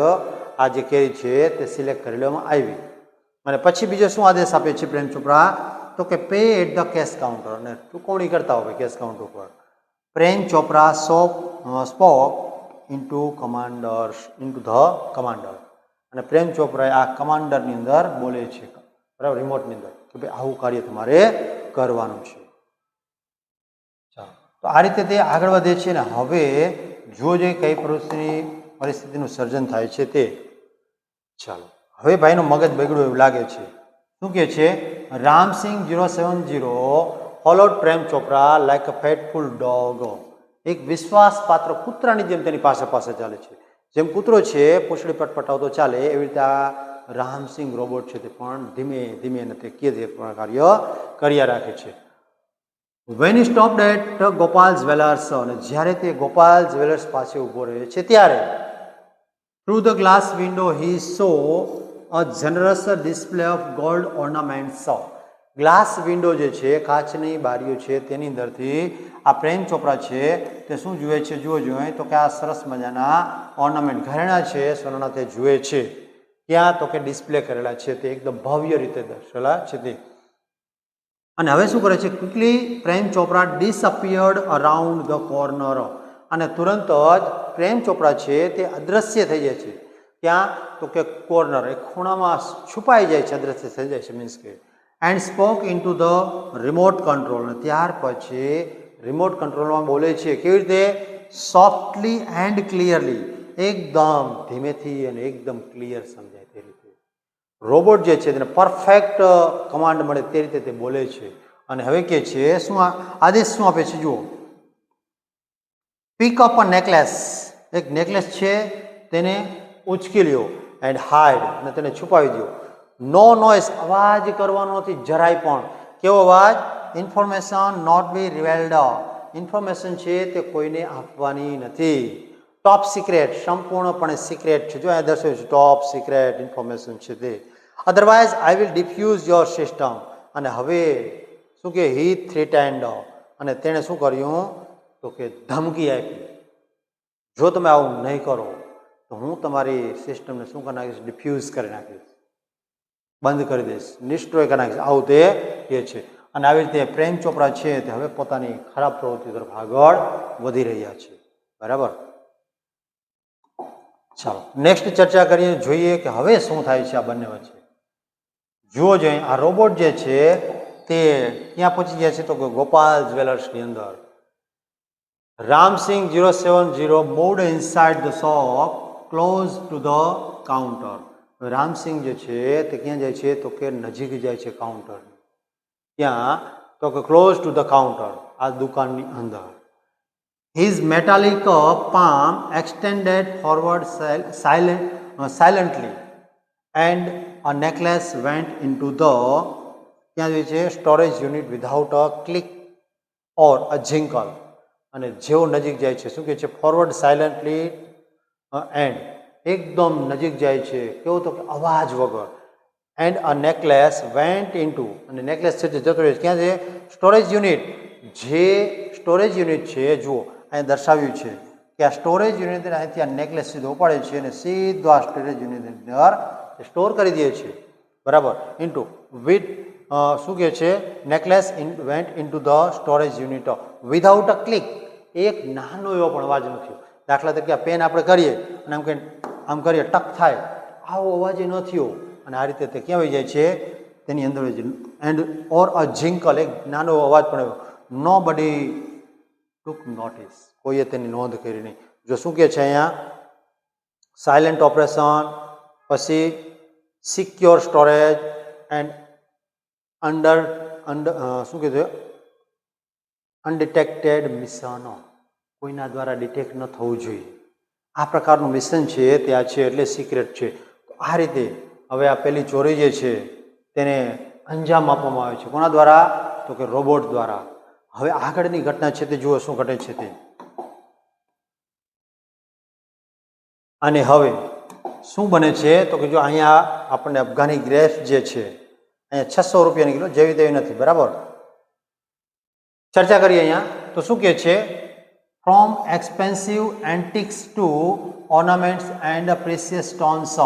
આ જે કેરી છે તે સિલેક્ટ કરી લેવામાં આવી. અને પછી બીજો શું આદેશ આપે છે પ્રેમ ચોપડા તો કે pay at the cash counter, અને ચૂકવણી કરતા હોય કેશ કાઉન્ટર પર. પ્રેમ ચોપડા સ્પોક ઇન્ટુ ધ કમાન્ડર, અને પ્રેમ ચોપરાએ આ કમાન્ડરની અંદર બોલે છે, બરાબર, રિમોટની અંદર, કે ભાઈ આવું કાર્ય તમારે કરવાનું છે. ચાલો, તો આ રીતે તે આગળ વધે છે. ને હવે જો જે કઈ પરિસ્થિતિનું સર્જન થાય છે તે, ચાલો હવે ભાઈનું મગજ બગડ્યું એવું લાગે છે. શું કે છે, Ramsingh 070 followed Prem Chopra like a faithful dog, એક વિશ્વાસપાત્ર કૂતરાની જેમ તેની પાસે ચાલે છે. જેમ કૂતરો છે પૂંછડી પટપટાવતો ચાલે એવી રીતે આ રામસિંગ રોબોટ છે તે પણ ધીમે ધીમે તે કાર્ય કર્યા રાખે છે. When he stopped at Gopal jewellers, અને જ્યારે તે ગોપાલ જ્વેલર્સ પાસે ઊભો રહે છે ત્યારે through the glass window he so a જનરસ display of gold ornaments, glass window જે છે, કાચની બારીઓ છે તેની અંદરથી આ પ્રેમ ચોપરા છે તે શું જુએ છે, જોઈએ તો કે આ સરસ મજાના ઓર્નામેન્ટ ઘરેણા છે સોનાના તે જુએ છે. ક્યાં તો કે ડિસ્પ્લે કરેલા છે, તે એકદમ ભવ્ય રીતે દર્શાવેલા છે તે. અને હવે શું કરે છે, quickly Prem Chopra disappeared around the corner, અને તુરંત જ પ્રેમ ચોપરા છે તે અદ્રશ્ય થઈ જાય છે. ક્યાં તો કે કોર્નર, એક ખૂણામાં છુપાઈ જાય છે, અદ્રશ્ય થઈ જાય છે, મીન્સ કે. And spoke into the remote control, અને ત્યાર પછી રિમોટ કંટ્રોલમાં બોલે છે. કેવી રીતે, સોફ્ટલી એન્ડ ક્લિયરલી, એકદમ ધીમેથી અને એકદમ ક્લિયર સમજાય તે રીતે. રોબોટ જે છે તેને પરફેક્ટ કમાન્ડ મળે તે રીતે તે બોલે છે. અને હવે કે છે શું આદેશ શું આપે છે, જુઓ, પિક અપ અ નેકલેસ, એક નેકલેસ છે તેને ઉંચકી લ્યો, એન્ડ હાઇડ, અને તેને છુપાવી દો. નો નોઇસ, અવાજ કરવાનો નથી જરાય પણ. કેવો અવાજ? ઇન્ફોર્મેશન નોટ બી રિવેલ્ડ, ઇન્ફોર્મેશન છે તે કોઈને આપવાની નથી. ટોપ સિક્રેટ, સંપૂર્ણપણે સિક્રેટ છે. જો અહીંયા દર્શાવ્યું છે ટોપ સિક્રેટ ઇન્ફોર્મેશન છે તે. Otherwise I will diffuse your system, અને હવે શું કે હી થ્રેટેન્ડ, અને તેણે શું કર્યું તો કે ધમકી આપી, જો તમે આવું નહીં કરો તો હું તમારી સિસ્ટમને શું કરી નાખીશ? ડિફ્યુઝ કરી નાખીશ, બંધ કરી દઈશ, ડિસ્ટ્રોય કરી નાખીશ. આવું તે કહે છે. અને આવી રીતે પ્રેમ ચોપરા છે તે હવે પોતાની ખરાબ પ્રવૃત્તિ તરફ આગળ વધી રહ્યા છે. બરાબર. ચાલો નેક્સ્ટ ચર્ચા કરીએ, જોઈએ કે હવે શું થાય છે આ બંને વચ્ચે. જુઓ જોઈએ, આ રોબોટ જે છે તે ક્યાં પહોંચી ગયા છે? તો કે ગોપાલ જ્વેલર્સની અંદર. Ramsinh 070 moved inside the shop close to the counter. Ramsinh જે છે તે ક્યાં જાય છે? તો કે નજીક જાય છે કાઉન્ટર. ક્યાં? તો કે ક્લોઝ ટુ ધ કાઉન્ટર, આ દુકાનની અંદર. His metallic palm extended forward silently, and a necklace went into the ક્યાં જાય છે? Storage unit without a click or a jingle. અને જેવો નજીક જાય છે, શું કહે છે? ફોરવર્ડ સાયલન્ટલી, એન્ડ એકદમ નજીક જાય છે, કેવો? તો કે અવાજ વગર. And a necklace vent into, અને નેકલેસ છે તે જતો રહે છે. ક્યાં છે? Storage unit. જે સ્ટોરેજ યુનિટ છે, જુઓ અહીંયા દર્શાવ્યું છે કે આ સ્ટોરેજ યુનિટ અહીંથી આ નેકલેસ સીધો ઉપાડે છે અને સીધો આ સ્ટોરેજ યુનિટની અંદર સ્ટોર કરી દે છે. બરાબર. ઇન્ટુ વિથ શું કહે છે? Necklace vent into the storage unit without a click. એક નાનો એવો પણ અવાજ નથી. દાખલા તરીકે આ પેન આપણે કરીએ અને આમ કરીએ, ટક થાય, આવો અવાજ ન થયો. અને આ રીતે તે ક્યાં વહી જાય છે? તેની અંદર. એન્ડ ઓર અ જિંકલ, એક નાનો અવાજ પણ આવ્યો. નો બડી ટુક નોટિસ, કોઈએ તેની નોંધ કરી નહીં. જો શું કહે છે અહીંયા? સાયલેન્ટ ઓપરેશન, પછી સિક્યોર સ્ટોરેજ, એન્ડ અંડર શું કહે છે? અનડિટેક્ટેડ મિશન, કોઈના દ્વારા ડિટેક્ટ ન થવું જોઈએ. આ પ્રકારનું મિશન છે તે આ છે, એટલે સિક્રેટ છે. આ રીતે હવે આ પેલી ચોરી જે છે તેને અંજામ આપવામાં આવે છે. કોના દ્વારા? તો કે રોબોટ દ્વારા. હવે આગળની ઘટના છે તે જુઓ શું ઘટે છે તે. અને હવે શું બને છે? તો કે જો અહીંયા આપણને અફઘાની ગ્રેપ્સ જે છે અહીંયા 600 રૂપિયાની કિલો, જેવી તેવી નથી. બરાબર. ચર્ચા કરીએ અહીંયા તો શું કહે છે? From expensive antiques to ornaments and precious stones.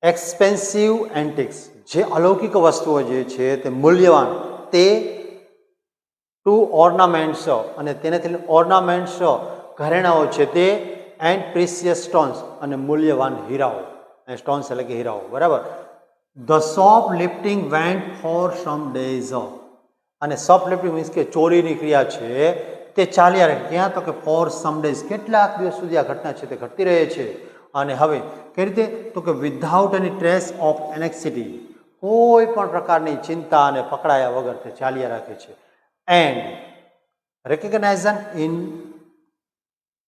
Expensive antiques, જે અલૌકિક વસ્તુઓ જે છે તે મૂલ્યવાન, તે ટુ ઓર્નામેન્ટ્સ, અને તેનાથી ઓર્નામેન્ટ્સ ઘરેણાઓ છે તે, એન્ડ પ્રિસિયસ સ્ટોન્સ, અને મૂલ્યવાન હીરાઓ. સ્ટોન્સ એટલે કે હીરાઓ. બરાબર. The shop lifting went for some days, અને શોપ લિફ્ટિંગ મીન્સ કે ચોરીની ક્રિયા છે તે ચાલ્યા રહે. ક્યાં? તો કે ફોર સમ ડેઝ, કેટલાક દિવસ સુધી આ ઘટના છે તે ઘટતી રહે છે. અને હવે કઈ રીતે? તો કે વિધાઉટ એની ટ્રેસ ઓફ એનેક્સિટી, કોઈ પણ પ્રકારની ચિંતા અને પકડાયા વગર તે ચાલ્યા રાખે છે. એન્ડ રેકગ્નાઇઝન ઇન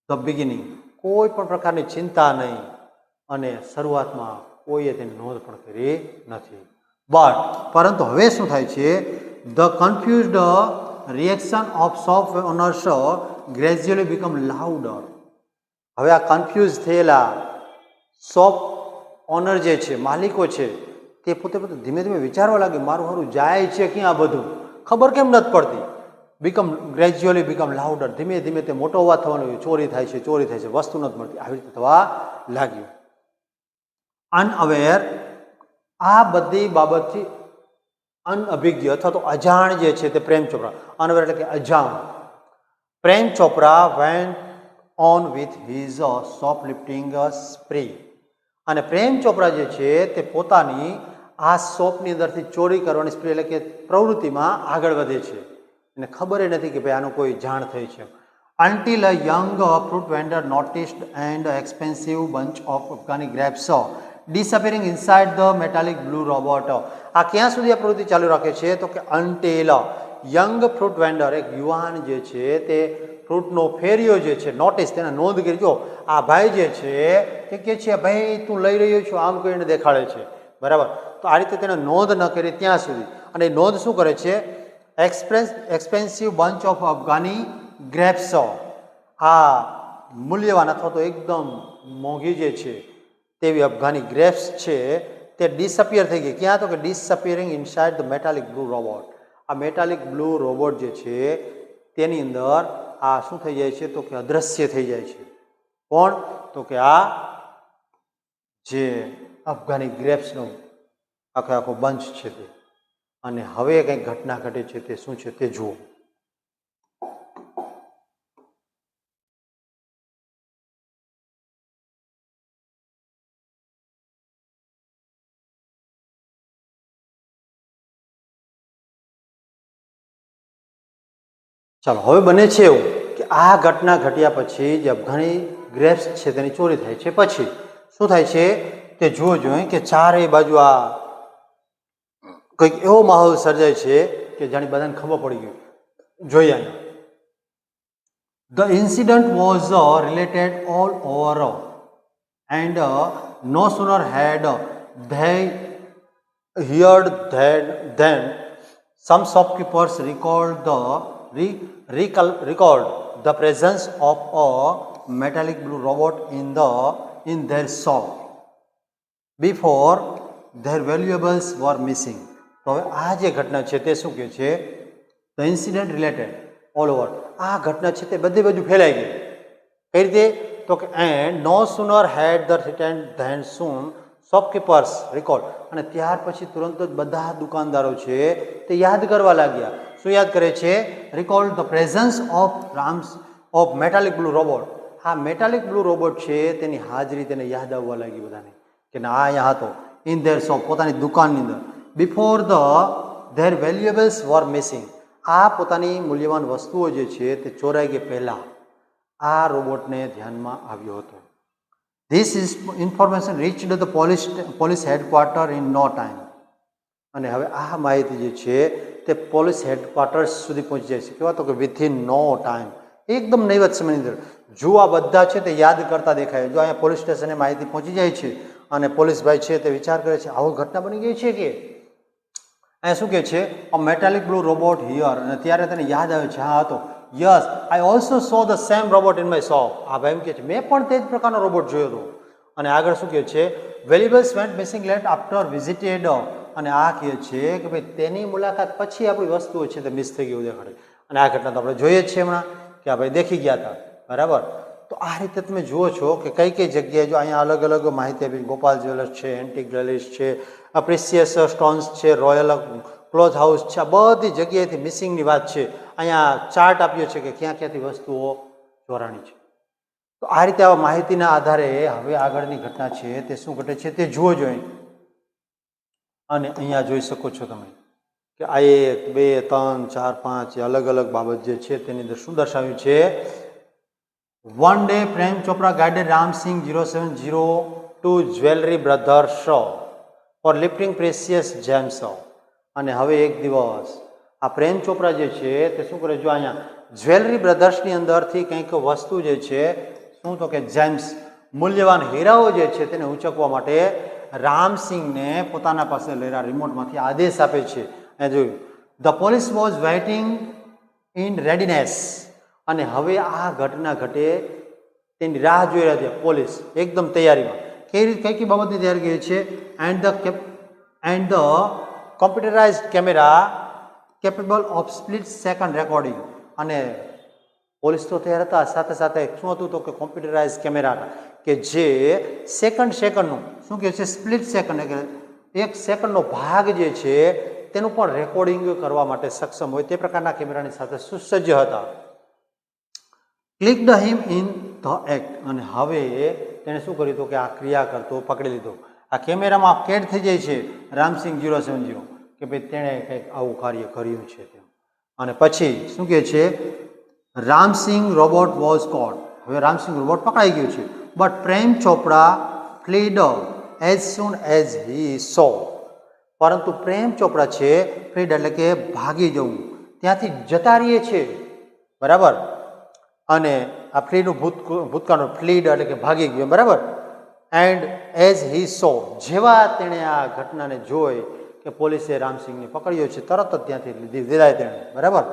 ધ બિગિનિંગ, કોઈ પણ પ્રકારની ચિંતા નહીં, અને શરૂઆતમાં કોઈએ તેની નોંધ પણ કરી નથી. બટ પરંતુ હવે શું થાય છે? The confused reaction of shop owners gradually become louder. હવે આ કન્ફ્યુઝ થયેલા શોપ ઓનર જે છે, માલિકો છે, તે પોતે ધીમે ધીમે વિચારવા લાગે, મારું હારું જાય છે ક્યાં આ બધું, ખબર કેમ નથી પડતી. ગ્રેજ્યુઅલી બીકમ લાઉડર, ધીમે ધીમે તે મોટો અવાજ થવાનો, ચોરી થાય છે, ચોરી થાય છે, વસ્તુ નથી મળતી, આવી રીતે થવા લાગ્યું. અનઅવેર, આ બધી બાબતથી અનઅભિજ્ઞ અથવા તો અજાણ જે છે તે પ્રેમ ચોપરા, અનઅવેર એટલે કે અજાણ. Prem Chopra went on with his shoplifting spree, અને પ્રેમ ચોપરા જે છે તે પોતાની આ શોપની અંદરથી ચોરી કરવાની સ્પ્રી એટલે કે પ્રવૃત્તિમાં આગળ વધે છે. એને ખબર નથી કે ભાઈ આનું કોઈ જાણ થઈ છે. Until a young fruit vendor noticed an expensive bunch of Afghani grapes disappearing inside the metallic blue robot. આ ક્યાં સુધી આ પ્રવૃત્તિ ચાલુ રાખે છે? તો કે until યંગ ફ્રૂટ વેન્ડર, એક યુવાન જે છે તે ફ્રૂટનો ફેરિયો જે છે નોટિસ તેને નોંધ કરી. જો આ ભાઈ જે છે તે કહે છે ભાઈ તું લઈ રહ્યો છો આમ કરીને દેખાડે છે, બરાબર. તો આ રીતે તેને નોંધ ન કરી ત્યાં સુધી. અને એ નોંધ શું કરે છે? Expensive bunch of Afghani grapes, આ મૂલ્યવાન અથવા તો એકદમ મોંઘી જે છે તેવી અફઘાની ગ્રેપ્સ છે તે ડિસઅપિયર થઈ ગઈ. ક્યાં? તો કે disappearing inside the metallic blue robot. આ મેટાલિક બ્લુ રોબોટ જે છે તેની અંદર આ શું થઈ જાય છે? તો કે અદ્રશ્ય થઈ જાય છે. કોણ? તો કે આ જે અફઘાની ગ્રેપ્સનો આખો બંચ છે તે. અને હવે કંઈક ઘટના ઘટે છે તે શું છે તે જુઓ. ચાલો, હવે બને છે એવું કે આ ઘટના ઘટ્યા પછી જે અફઘાની ગ્રેપ્સ છે તેની ચોરી થાય છે. પછી શું થાય છે તે જુઓ જોઈએ કે ચારેય બાજુ આ કંઈક એવો માહોલ સર્જાય છે કે જાણી બધાને ખબર પડી ગઈ. જોઈએ અહીંયા. The incident was related all over and no sooner had they heard then some shopkeepers recalled the presence of a metallic blue robot in their shop before their valuables were missing. તો હવે આ જે ઘટના છે તે શું કહે છે? The incident related all over. આ ઘટના છે તે બધી બાજુ ફેલાઈ ગઈ. કઈ રીતે? તો કે and no sooner had the return then soon shopkeepers record. અને ત્યાર પછી તુરંત જ બધા દુકાનદારો છે તે યાદ કરવા લાગ્યા. શું યાદ કરે છે? Recalled the presence of metallic blue robot. આ મેટાલિક બ્લુ રોબોટ છે તેની હાજરી તેને યાદ આવવા લાગી બધાને કે ના અહીંયા હતો. ઇન ધેર શોપ, પોતાની દુકાનની અંદર. Before their valuables were missing. આ પોતાની મૂલ્યવાન વસ્તુઓ જે છે તે ચોરાઈ ગઈ પહેલાં આ રોબોટને ધ્યાનમાં આવ્યો હતો. This information reached the police headquarter in no time. અને હવે આ માહિતી જે છે તે પોલીસ હેડક્વાર્ટર્સ સુધી પહોંચી જાય છે. કેવા? તો કે વિથિન નો ટાઈમ, એકદમ નહીવત સમયની અંદર. જો આ બધા છે તે યાદ કરતા દેખાય. જો અહીંયા પોલીસ સ્ટેશને માહિતી પહોંચી જાય છે અને પોલીસ ભાઈ છે તે વિચાર કરે છે આવો ઘટના બની ગઈ છે કે અહીંયા શું કહે છે? A metallic blue robot here. અને ત્યારે તેને યાદ આવે છે હા હતો. Yes, I also saw the same robot in my shop. આ ભાઈ એમ કહે છે મેં પણ તે જ પ્રકારનો રોબોટ જોયો હતો. અને આગળ શું કહે છે? Valuables went missing late after visited. અને આ કહે છે કે ભાઈ તેની મુલાકાત પછી આપણી વસ્તુઓ છે તે મિસ થઈ ગયું દેખાડે. અને આ ઘટના તો આપણે જોઈએ જ છે હમણાં કે આ ભાઈ દેખી ગયા હતા, બરાબર. તો આ રીતે તમે જુઓ છો કે કઈ કઈ જગ્યાએ જો અહીંયા અલગ અલગ માહિતી આપી. ગોપાલ જ્વેલર્સ છે, એન્ટિક જ્વેલર્સ છે, પ્રિસિયસ સ્ટોન્સ છે, રોયલ ક્લોથ હાઉસ છે, આ બધી જગ્યાએથી મિસિંગની વાત છે. અહીંયા ચાર્ટ આપ્યો છે કે ક્યાં ક્યાંથી વસ્તુઓ ચોરાણી છે. તો આ રીતે આવા માહિતીના આધારે હવે આગળની ઘટના છે તે શું ઘટે છે તે જુઓ જોઈએ. અને અહીંયા જોઈ શકો છો તમે કે આ 1, 2, 3, 4, 5 અલગ અલગ બાબત જે છે તેની અંદર શું દર્શાવ્યું છે? One day Prem Chopra guided Ramsingh 070 jewellery brothers for lifting precious gems. અને હવે એક દિવસ આ પ્રેમ ચોપરા જે છે તે શું કરે? જો અહીંયા જ્વેલરી બ્રધર્સની અંદરથી કંઈક વસ્તુ જે છે શું તો કે જેમ્સ, મૂલ્યવાન હીરાઓ જે છે તેને ઉંચકવા માટે રામસિંહને પોતાના પાસે લેરા રિમોટમાંથી આદેશ આપે છે. એ જોયું. The police was waiting in readiness. અને હવે આ ઘટના ઘટે તેની રાહ જોઈ રહ્યા છે પોલીસ એકદમ તૈયારીમાં. કઈ કઈ બાબતની તૈયારી કરી છે? And the computerized camera capable of split second recording. અને પોલીસ તો તૈયાર હતા, સાથે સાથે શું હતું તો કે કોમ્પ્યુટરાઇઝ કેમેરા કે જે સેકન્ડનું શું કહે છે? સ્પ્લિટ સેકન્ડ, એટલે એક સેકન્ડનો ભાગ જે છે તેનું પણ રેકોર્ડિંગ કરવા માટે સક્ષમ હોય તે પ્રકારના કેમેરાની સાથે સુસજ્જ હતા. ક્લિકડ હિમ ઇન ધ એક્ટ. અને હવે તેણે શું કર્યું હતું કે આ ક્રિયા કરતો પકડી લીધો. આ કેમેરામાં કેદ થઈ જાય છે રામસિંહ 070 કે ભાઈ તેણે કંઈક આવું કાર્ય કર્યું છે તેમ. અને પછી શું કહે છે? રામસિંહ રોબોટ વોઝ કોટ. હવે રામસિંહ રોબોટ પકડાઈ ગયું છે. But Prem Chopra ફ્લીડ as soon as he સો. પરંતુ પ્રેમ ચોપડા છે ફ્લીડ એટલે કે ભાગી જવું, ત્યાંથી જતા રહીએ છે, બરાબર. અને આ ફ્લીનું ભૂતકાળનું ફ્લીડ એટલે કે ભાગી ગયું, બરાબર. એન્ડ એઝ હી સો, જેવા તેણે આ ઘટનાને જોઈ કે પોલીસે રામસિંહને પકડ્યો છે, તરત જ ત્યાંથી લીધાય તેણે, બરાબર.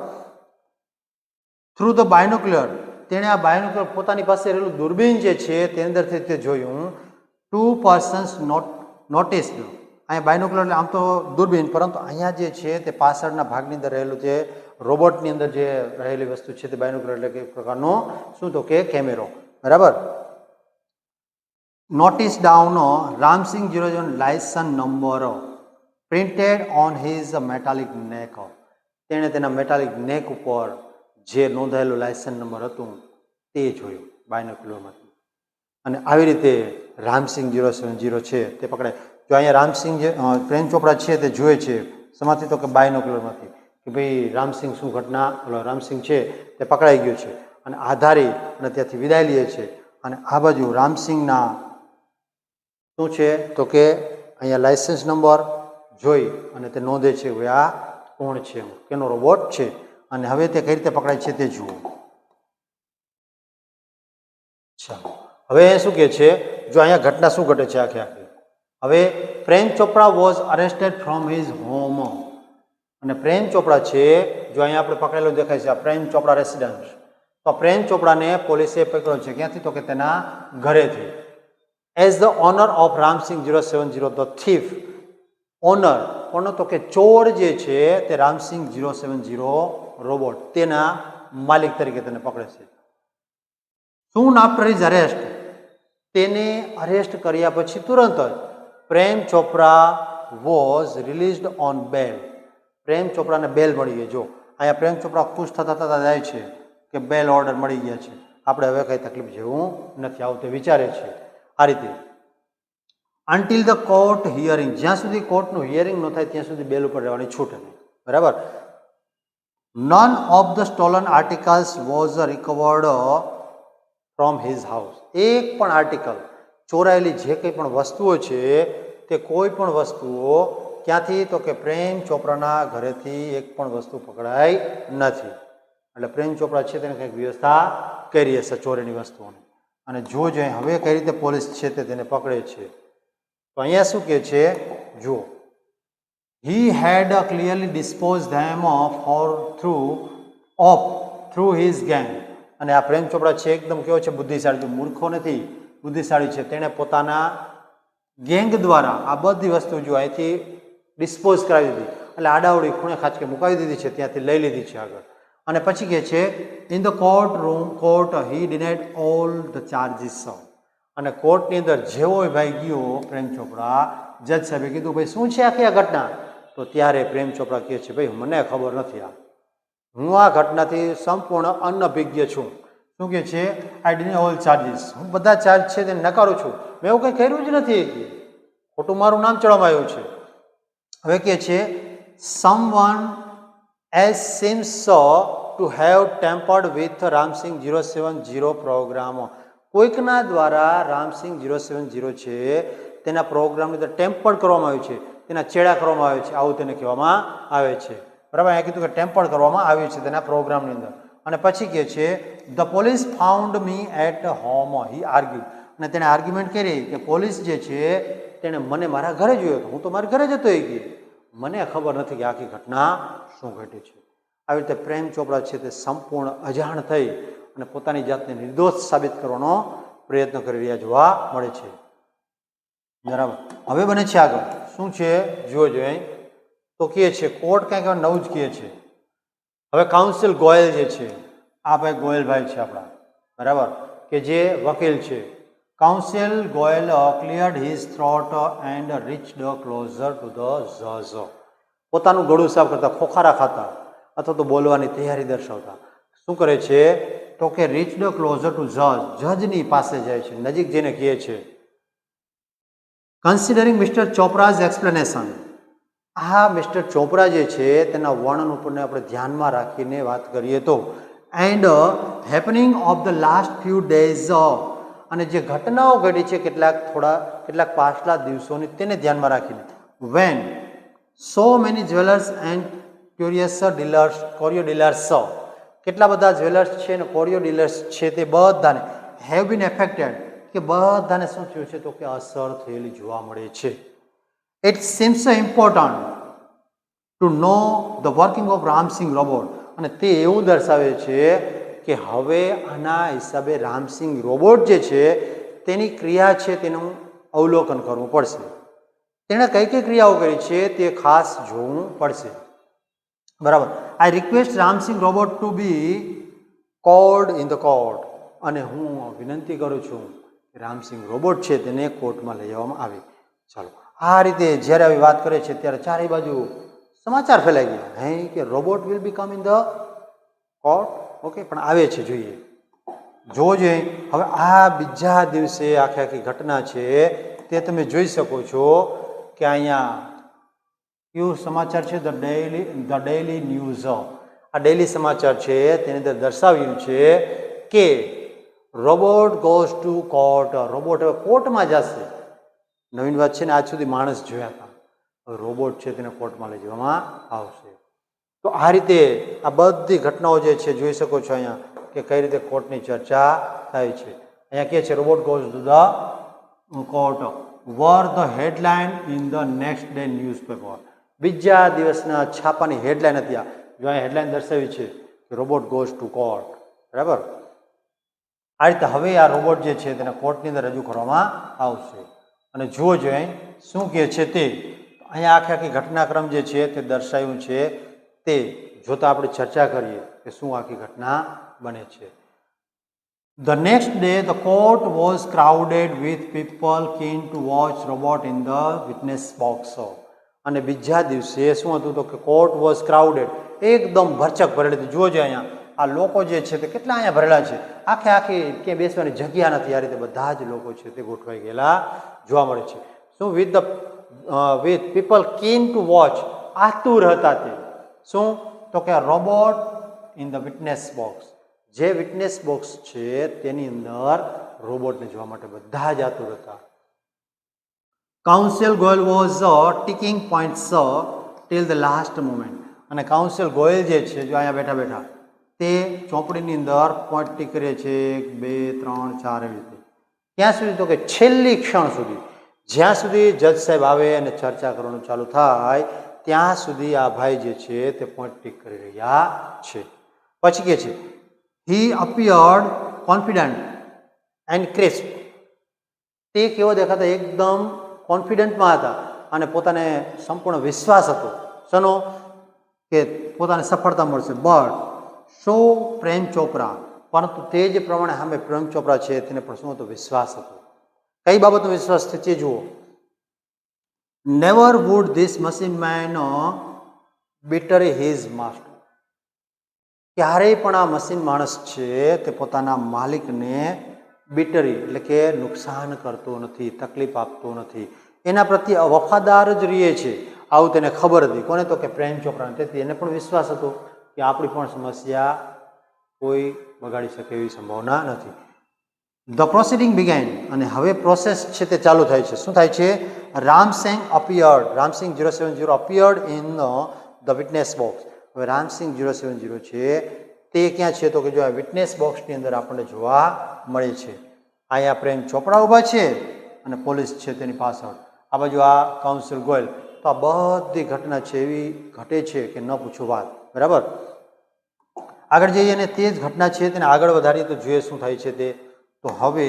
થ્રુ ધ બાયનોક્યુલર, તેણે આ બાયનોક્યુલર પોતાની પાસે રહેલું દૂરબીન જે છે તે અંદરથી તે જોયું. 2 persons નોટિસ્ડ, અહીંયા બાયનોક્યુલર એટલે આમ તો દૂરબીન, પરંતુ અહીંયા જે છે તે પાછળના ભાગની અંદર રહેલું છે રોબોટની અંદર જે રહેલી વસ્તુ છે તે બાયનોક્યુલર એટલે કે એક પ્રકારનો શું તો કે કેમેરો, બરાબર. Notice down Ramsingh 001 licence number printed on his metallic neck, તેણે તેના મેટાલિક નેક ઉપર જે નોંધાયેલું લાયસન્સ નંબર હતું તે જોયું બાયનોક્યુલરમાંથી. અને આવી રીતે રામસિંહ 070 છે તે પકડાય. જો અહીંયા રામસિંહ જે પ્રેમ ચોપડા છે તે જુએ છે શેમાંથી તો કે બાયનોક્યુલરમાંથી કે ભાઈ રામસિંહ શું ઘટના, રામસિંહ છે તે પકડાઈ ગયો છે અને આધારી અને ત્યાંથી વિદાય લે છે. અને આ બાજુ રામસિંહના શું છે તો કે અહીંયા લાયસન્સ નંબર જોઈ અને તે નોંધે છે કે આ કોણ છે, કેનો રોબોટ છે. અને હવે તે કઈ રીતે પકડાય છે તે જુઓ. હવે શું કે છે, જો અહીંયા ઘટના શું ઘટે છે આખે આખી. હવે પ્રેમ ચોપડા was arrested from his home, અને પ્રેમ ચોપડા છે જો અહીંયા આપણે પકડેલો દેખાય છે આ પ્રેમ ચોપડા રેસિડન્સ, તો પ્રેમ ચોપડાને પોલીસે પકડ્યો છે ક્યાંથી તો કે તેના ઘરેથી. As the owner of Ramsingh 070, the thief owner કોનો તો કે ચોર જે છે તે રામસિંહ 070 રોબોટ તેના માલિક તરીકે તેને પકડે છે. સૂન આફ્ટર હિઝ અરેસ્ટ, તેને અરેસ્ટ કર્યા પછી તુરંત જ પ્રેમ ચોપડા વોઝ રિલીઝડ ઓન બેલ, પ્રેમ ચોપડાને બેલ મળી ગઈ. જો અહીંયા પ્રેમ ચોપડા ખુશ થતા થતા જાય છે કે બેલ ઓર્ડર મળી ગયા છે, આપણે હવે કંઈ તકલીફ જેવું નથી, આવું તે વિચારે છે. આ રીતે અન્ટિલ ધ કોર્ટ હિયરિંગ, જ્યાં સુધી કોર્ટનું હિયરિંગ ન થાય ત્યાં સુધી બેલ ઉપર રહેવાની છૂટ નહીં, બરાબર. None of the stolen articles was recovered from his house, એક પણ આર્ટિકલ ચોરાયેલી જે કંઈ પણ વસ્તુઓ છે તે કોઈ પણ વસ્તુઓ ક્યાંથી તો કે પ્રેમ ચોપડાના ઘરેથી એક પણ વસ્તુ પકડાઈ નથી. એટલે પ્રેમ ચોપડા છે તેને કંઈક વ્યવસ્થા કરી હશે ચોરીની વસ્તુઓની. અને જોજે હવે કઈ રીતે પોલીસ છે તે તેને પકડે છે. તો અહીંયા શું કહે છે જુઓ, હી હેડ ક્લિયરલી ડિસ્પોઝ ધેમ થ્રુ હિઝ ગેંગ, અને આ પ્રેમ ચોપડા છે એકદમ કેવો છે બુદ્ધિશાળી, મૂર્ખો નથી, બુદ્ધિશાળી છે. તેણે પોતાના ગેંગ દ્વારા આ બધી વસ્તુ જો અહીંથી ડિસ્પોઝ કરાવી દીધી, એટલે આડાવડી ખૂણે ખાંચકે મુકાવી દીધી છે, ત્યાંથી લઈ લીધી છે આગળ. અને પછી કહે છે in the court he denied all the charges, અને કોર્ટની અંદર જેવો ભાઈ ગયો પ્રેમ ચોપડા, જજ સાહેબે કીધું ભાઈ શું છે આખી આ ઘટના, તો ત્યારે પ્રેમ ચોપડા કહે છે ભાઈ મને ખબર નથી, હું આ ઘટનાથી સંપૂર્ણ અનભિજ્ઞ છું. શું કહે છે આઈ ડિનાય ઓલ ચાર્જીસ, હું બધા ચાર્જ છે તેને નકારું છું, મેં એવું કંઈ કર્યું જ નથી, ખોટું મારું નામ ચડવામાં આવ્યું છે. હવે કહે છે someone as seems to have tampered with Ramsingh 070 program, કોઈકના દ્વારા રામસિંહ 070 છે તેના પ્રોગ્રામની અંદર ટેમ્પર્ડ કરવામાં આવ્યું છે, તેના ચેડા કરવામાં આવે છે, આવું તેને કહેવામાં આવે છે, બરાબર. અહીંયા કીધું કે ટેમ્પર્ડ કરવામાં આવ્યું છે તેના પ્રોગ્રામની અંદર. અને પછી કહે છે the police found me at home, he argue, અને તેણે આર્ગ્યુમેન્ટ કરી કે પોલીસ જે છે તેણે મને મારા ઘરે જોયો હતો, હું તો મારા ઘરે જતો એ ગઈ, મને ખબર નથી કે આખી ઘટના શું ઘટી છે. આવી રીતે પ્રેમ ચોપડા છે તે સંપૂર્ણ અજાણ થઈ અને પોતાની જાતને નિર્દોષ સાબિત કરવાનો પ્રયત્ન કરી રહ્યા જોવા મળે છે, બરાબર. હવે બને છે આગળ શું છે જુઓ જોઈએ, તો કહે છે કોર્ટ કંઈક નવું જ કહે છે. હવે કાઉન્સિલ ગોયલ જે છે, આ ભાઈ ગોયલભાઈ છે આપણા, બરાબર, કે જે વકીલ છે. Counsel Goyal cleared his throat and reached closer to the જજ, પોતાનું ગળું સાફ કરતા, ખોખારા ખાતા અથવા તો બોલવાની તૈયારી દર્શાવતા શું કરે છે તો કે રીચ્ડ ક્લોઝર ટુ જજની પાસે જાય છે, નજીક જઈને કહે છે કન્સિડરિંગ મિસ્ટર ચોપરાઝ એક્સપ્લેનેશન, આ મિસ્ટર ચોપરા જે છે તેના વર્ણન ઉપરને આપણે ધ્યાનમાં રાખીને વાત કરીએ તો, and happening of the last few days, અને જે ઘટનાઓ ઘટી છે કેટલાક પાછલા દિવસોની તેને ધ્યાનમાં રાખીને, when so many jewellers and curious dealers, કેટલા બધા જ્વેલર્સ છે અને કોરિયો ડીલર્સ છે તે બધાને હેવ બીન એફેક્ટેડ, કે બધાને શું થયું છે તો કે અસર થયેલી જોવા મળે છે. It seems important to know the working of Ramsingh robot, અને તે એવું દર્શાવે છે કે હવે આના હિસાબે રામસિંગ રોબોટ જે છે તેની ક્રિયા છે તેનું અવલોકન કરવું પડશે. તેણે કઈ કઈ ક્રિયાઓ કરી છે તે ખાસ જોવું પડશે. બરાબર. I request Ramsingh robot to be called in the court, અને હું વિનંતી કરું છું કે રામસિંગ રોબોટ છે તેને કોર્ટમાં લઈ આવવામાં આવે. ચાલો, આ રીતે જ્યારે આવી વાત કરે છે ત્યારે ચારે બાજુ સમાચાર ફેલાઈ ગયા હે કે robot will be come in the court. Okay, પણ આવે છે, જોઈએ જોજે. હવે આ બીજા દિવસે આખી ઘટના છે તે તમે જોઈ શકો છો કે અહીંયા કયું સમાચાર છે, ધ ડેઇલી ન્યૂઝ. આ ડેઇલી સમાચાર છે તેની અંદર દર્શાવ્યું છે કે robot goes to court. Robot હવે કોર્ટમાં જશે. નવીન વાત છે ને, આજ સુધી માણસ જોયા હતા, હવે રોબોટ છે તેને કોર્ટમાં લઈ જવામાં આવશે. તો આ રીતે આ બધી ઘટનાઓ જે છે જોઈ શકો છો અહીંયા કે કઈ રીતે કોર્ટની ચર્ચા થાય છે. અહીંયા કહે છે robot goes to the court were the headline in the next day newspaper. બીજા દિવસના છાપાની હેડલાઇન હતી આ. જો અહીંયા હેડલાઇન દર્શાવી છે કે રોબોટ ગોઝ ટુ કોર્ટ. બરાબર. આ રીતે હવે આ રોબોટ જે છે તેને કોર્ટની અંદર રજૂ કરવામાં આવશે. અને જુઓ જોઈએ શું કહે છે તે. અહીંયા આખી ઘટનાક્રમ જે છે તે દર્શાવ્યું છે તે જોતા આપણે ચર્ચા કરીએ કે શું આખી ઘટના બને છે. The next day the court was crowded with people keen to watch robot in the witness box. અને બીજા દિવસે શું હતું તો કે કોર્ટ વોઝ ક્રાઉડેડ, એકદમ ભરચક ભરેલી હતી. જોજો અહીંયા આ લોકો જે છે તે કેટલા અહીંયા ભરેલા છે, આખી ક્યાંય બેસવાની જગ્યા નથી. આ રીતે બધા જ લોકો છે તે ગોઠવાઈ ગયેલા જોવા મળે છે. શું with people keen two watch, આતુર હતા તે. શું તો કે robot in the witness box, જે વિટનેસ બોક્સ છે તેની અંદર રોબોટને જોવા માટે બધા જ આતુર હતા. Counsel Goyal was ticking points till the last moment. અને કાઉન્સિલ ગોયલ જે છે જો અહીંયા બેઠા બેઠા તે ચોપડીની અંદર પોઈન્ટ ટીક કરે છે 1, 2, 3, 4 એવી રીતે. ક્યાં સુધી તો કે છેલ્લી ક્ષણ સુધી, જ્યાં સુધી જજ સાહેબ આવે અને ચર્ચા કરવાનું ચાલુ થાય ત્યાં સુધી આ ભાઈ જે છે તે પોઈન્ટ ટીક કરી રહ્યા છે. પછી કે છે હી અપિયર્ડ કોન્ફિડન્ટ એન્ડ ક્રિસ્પ. તે કેવો દેખાતા, એકદમ કોન્ફિડન્ટમાં હતા અને પોતાને સંપૂર્ણ વિશ્વાસ હતો શનો કે પોતાને સફળતા મળશે. બટ સો પ્રેમ ચોપરા, પરંતુ તે જ પ્રમાણે સામે પ્રેમ ચોપરા છે તેને પણ શું હતો, વિશ્વાસ હતો. કઈ બાબતનો વિશ્વાસ છે તે જુઓ. Never would this machine man betray his master. ક્યારેય પણ આ મશીન માણસ છે તે પોતાના માલિકને બીટરી એટલે કે નુકસાન કરતો નથી, તકલીફ આપતો નથી, એના પ્રત્યે વફાદાર જ રહે છે. આવું તેને ખબર હતી. કોને તો કે પ્રેમ ચોપરાને. તેથી એને પણ વિશ્વાસ હતો કે આપણી પણ સમસ્યા કોઈ બગાડી શકે એવી સંભાવના નથી. The proceeding began. અને હવે પ્રોસેસ છે તે ચાલુ થાય છે. શું થાય છે? Ram Singh appeared, Ram Singh 070 appeared in the witness box. હવે રામસિંગ 070 છે તે ક્યાં છે તો કે જો આ વિટનેસ બોક્સની અંદર આપણને જોવા મળે છે. અહીંયા પ્રેમ ચોપડા ઊભા છે અને પોલીસ છે તેની પાછળ. આ બાજુ આ કાઉન્સિલ ગોયલ. તો આ બધી ઘટના છે એવી ઘટે છે કે ન પૂછો વાત. બરાબર. આગળ જઈએ અને તે જ ઘટના છે તેને આગળ વધારીએ તો જોઈએ શું થાય છે તે. તો હવે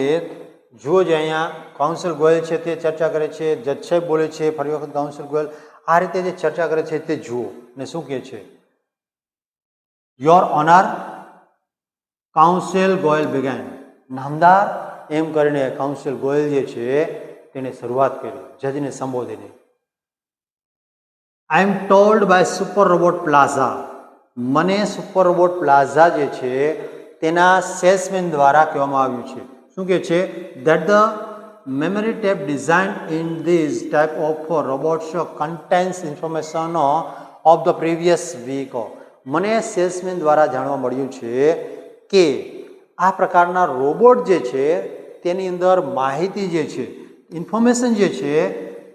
જુઓ જે અહીંયા કાઉન્સિલ ગોયલ છે તે ચર્ચા કરે છે, જજ સાહેબ બોલે છે, ફરી વખત કાઉન્સિલ ગોયલ આ રીતે જે ચર્ચા કરે છે તે જુઓ ને શું કહે છે. Your honour counsel Goyal began. નામદાર એમ કરીને કાઉન્સિલ ગોયલ જે છે તેને શરૂઆત કરી જજને સંબોધીને. I am told by super robot plaza. મને સુપર રોબોટ પ્લાઝા જે છે તેના સેલ્સમેન દ્વારા કહેવામાં આવ્યું છે. શું કહે છે? That the memory tape designed in this type of robots contains information of the previous week. મને સેલ્સમેન દ્વારા જાણવા મળ્યું છે કે આ પ્રકારના રોબોટ જે છે તેની અંદર માહિતી જે છે, ઇન્ફોર્મેશન જે છે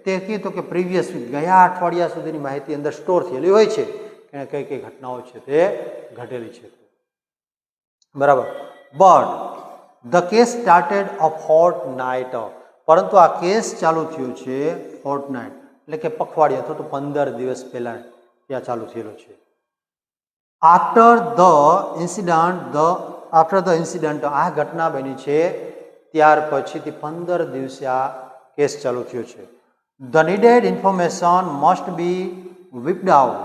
તે કીધું તો કે પ્રીવિયસ વીક, ગયા અઠવાડિયા સુધીની માહિતી અંદર સ્ટોર થયેલી હોય છે કે કઈ કઈ ઘટનાઓ છે તે ઘટેલી છે. બરાબર. But the case started a fort night, પરંતુ આ કેસ ચાલુ થયો છે ફોર્ટ નાઇટ એટલે કે પખવાડિયા અથવા તો 15 દિવસ પહેલા ત્યાં ચાલુ થયેલો છે. આફ્ટર ધ ઇન્સિડન્ટ આ ઘટના બની છે ત્યાર પછીથી 15 દિવસે આ કેસ ચાલુ થયો છે. The needed information must be whipped out.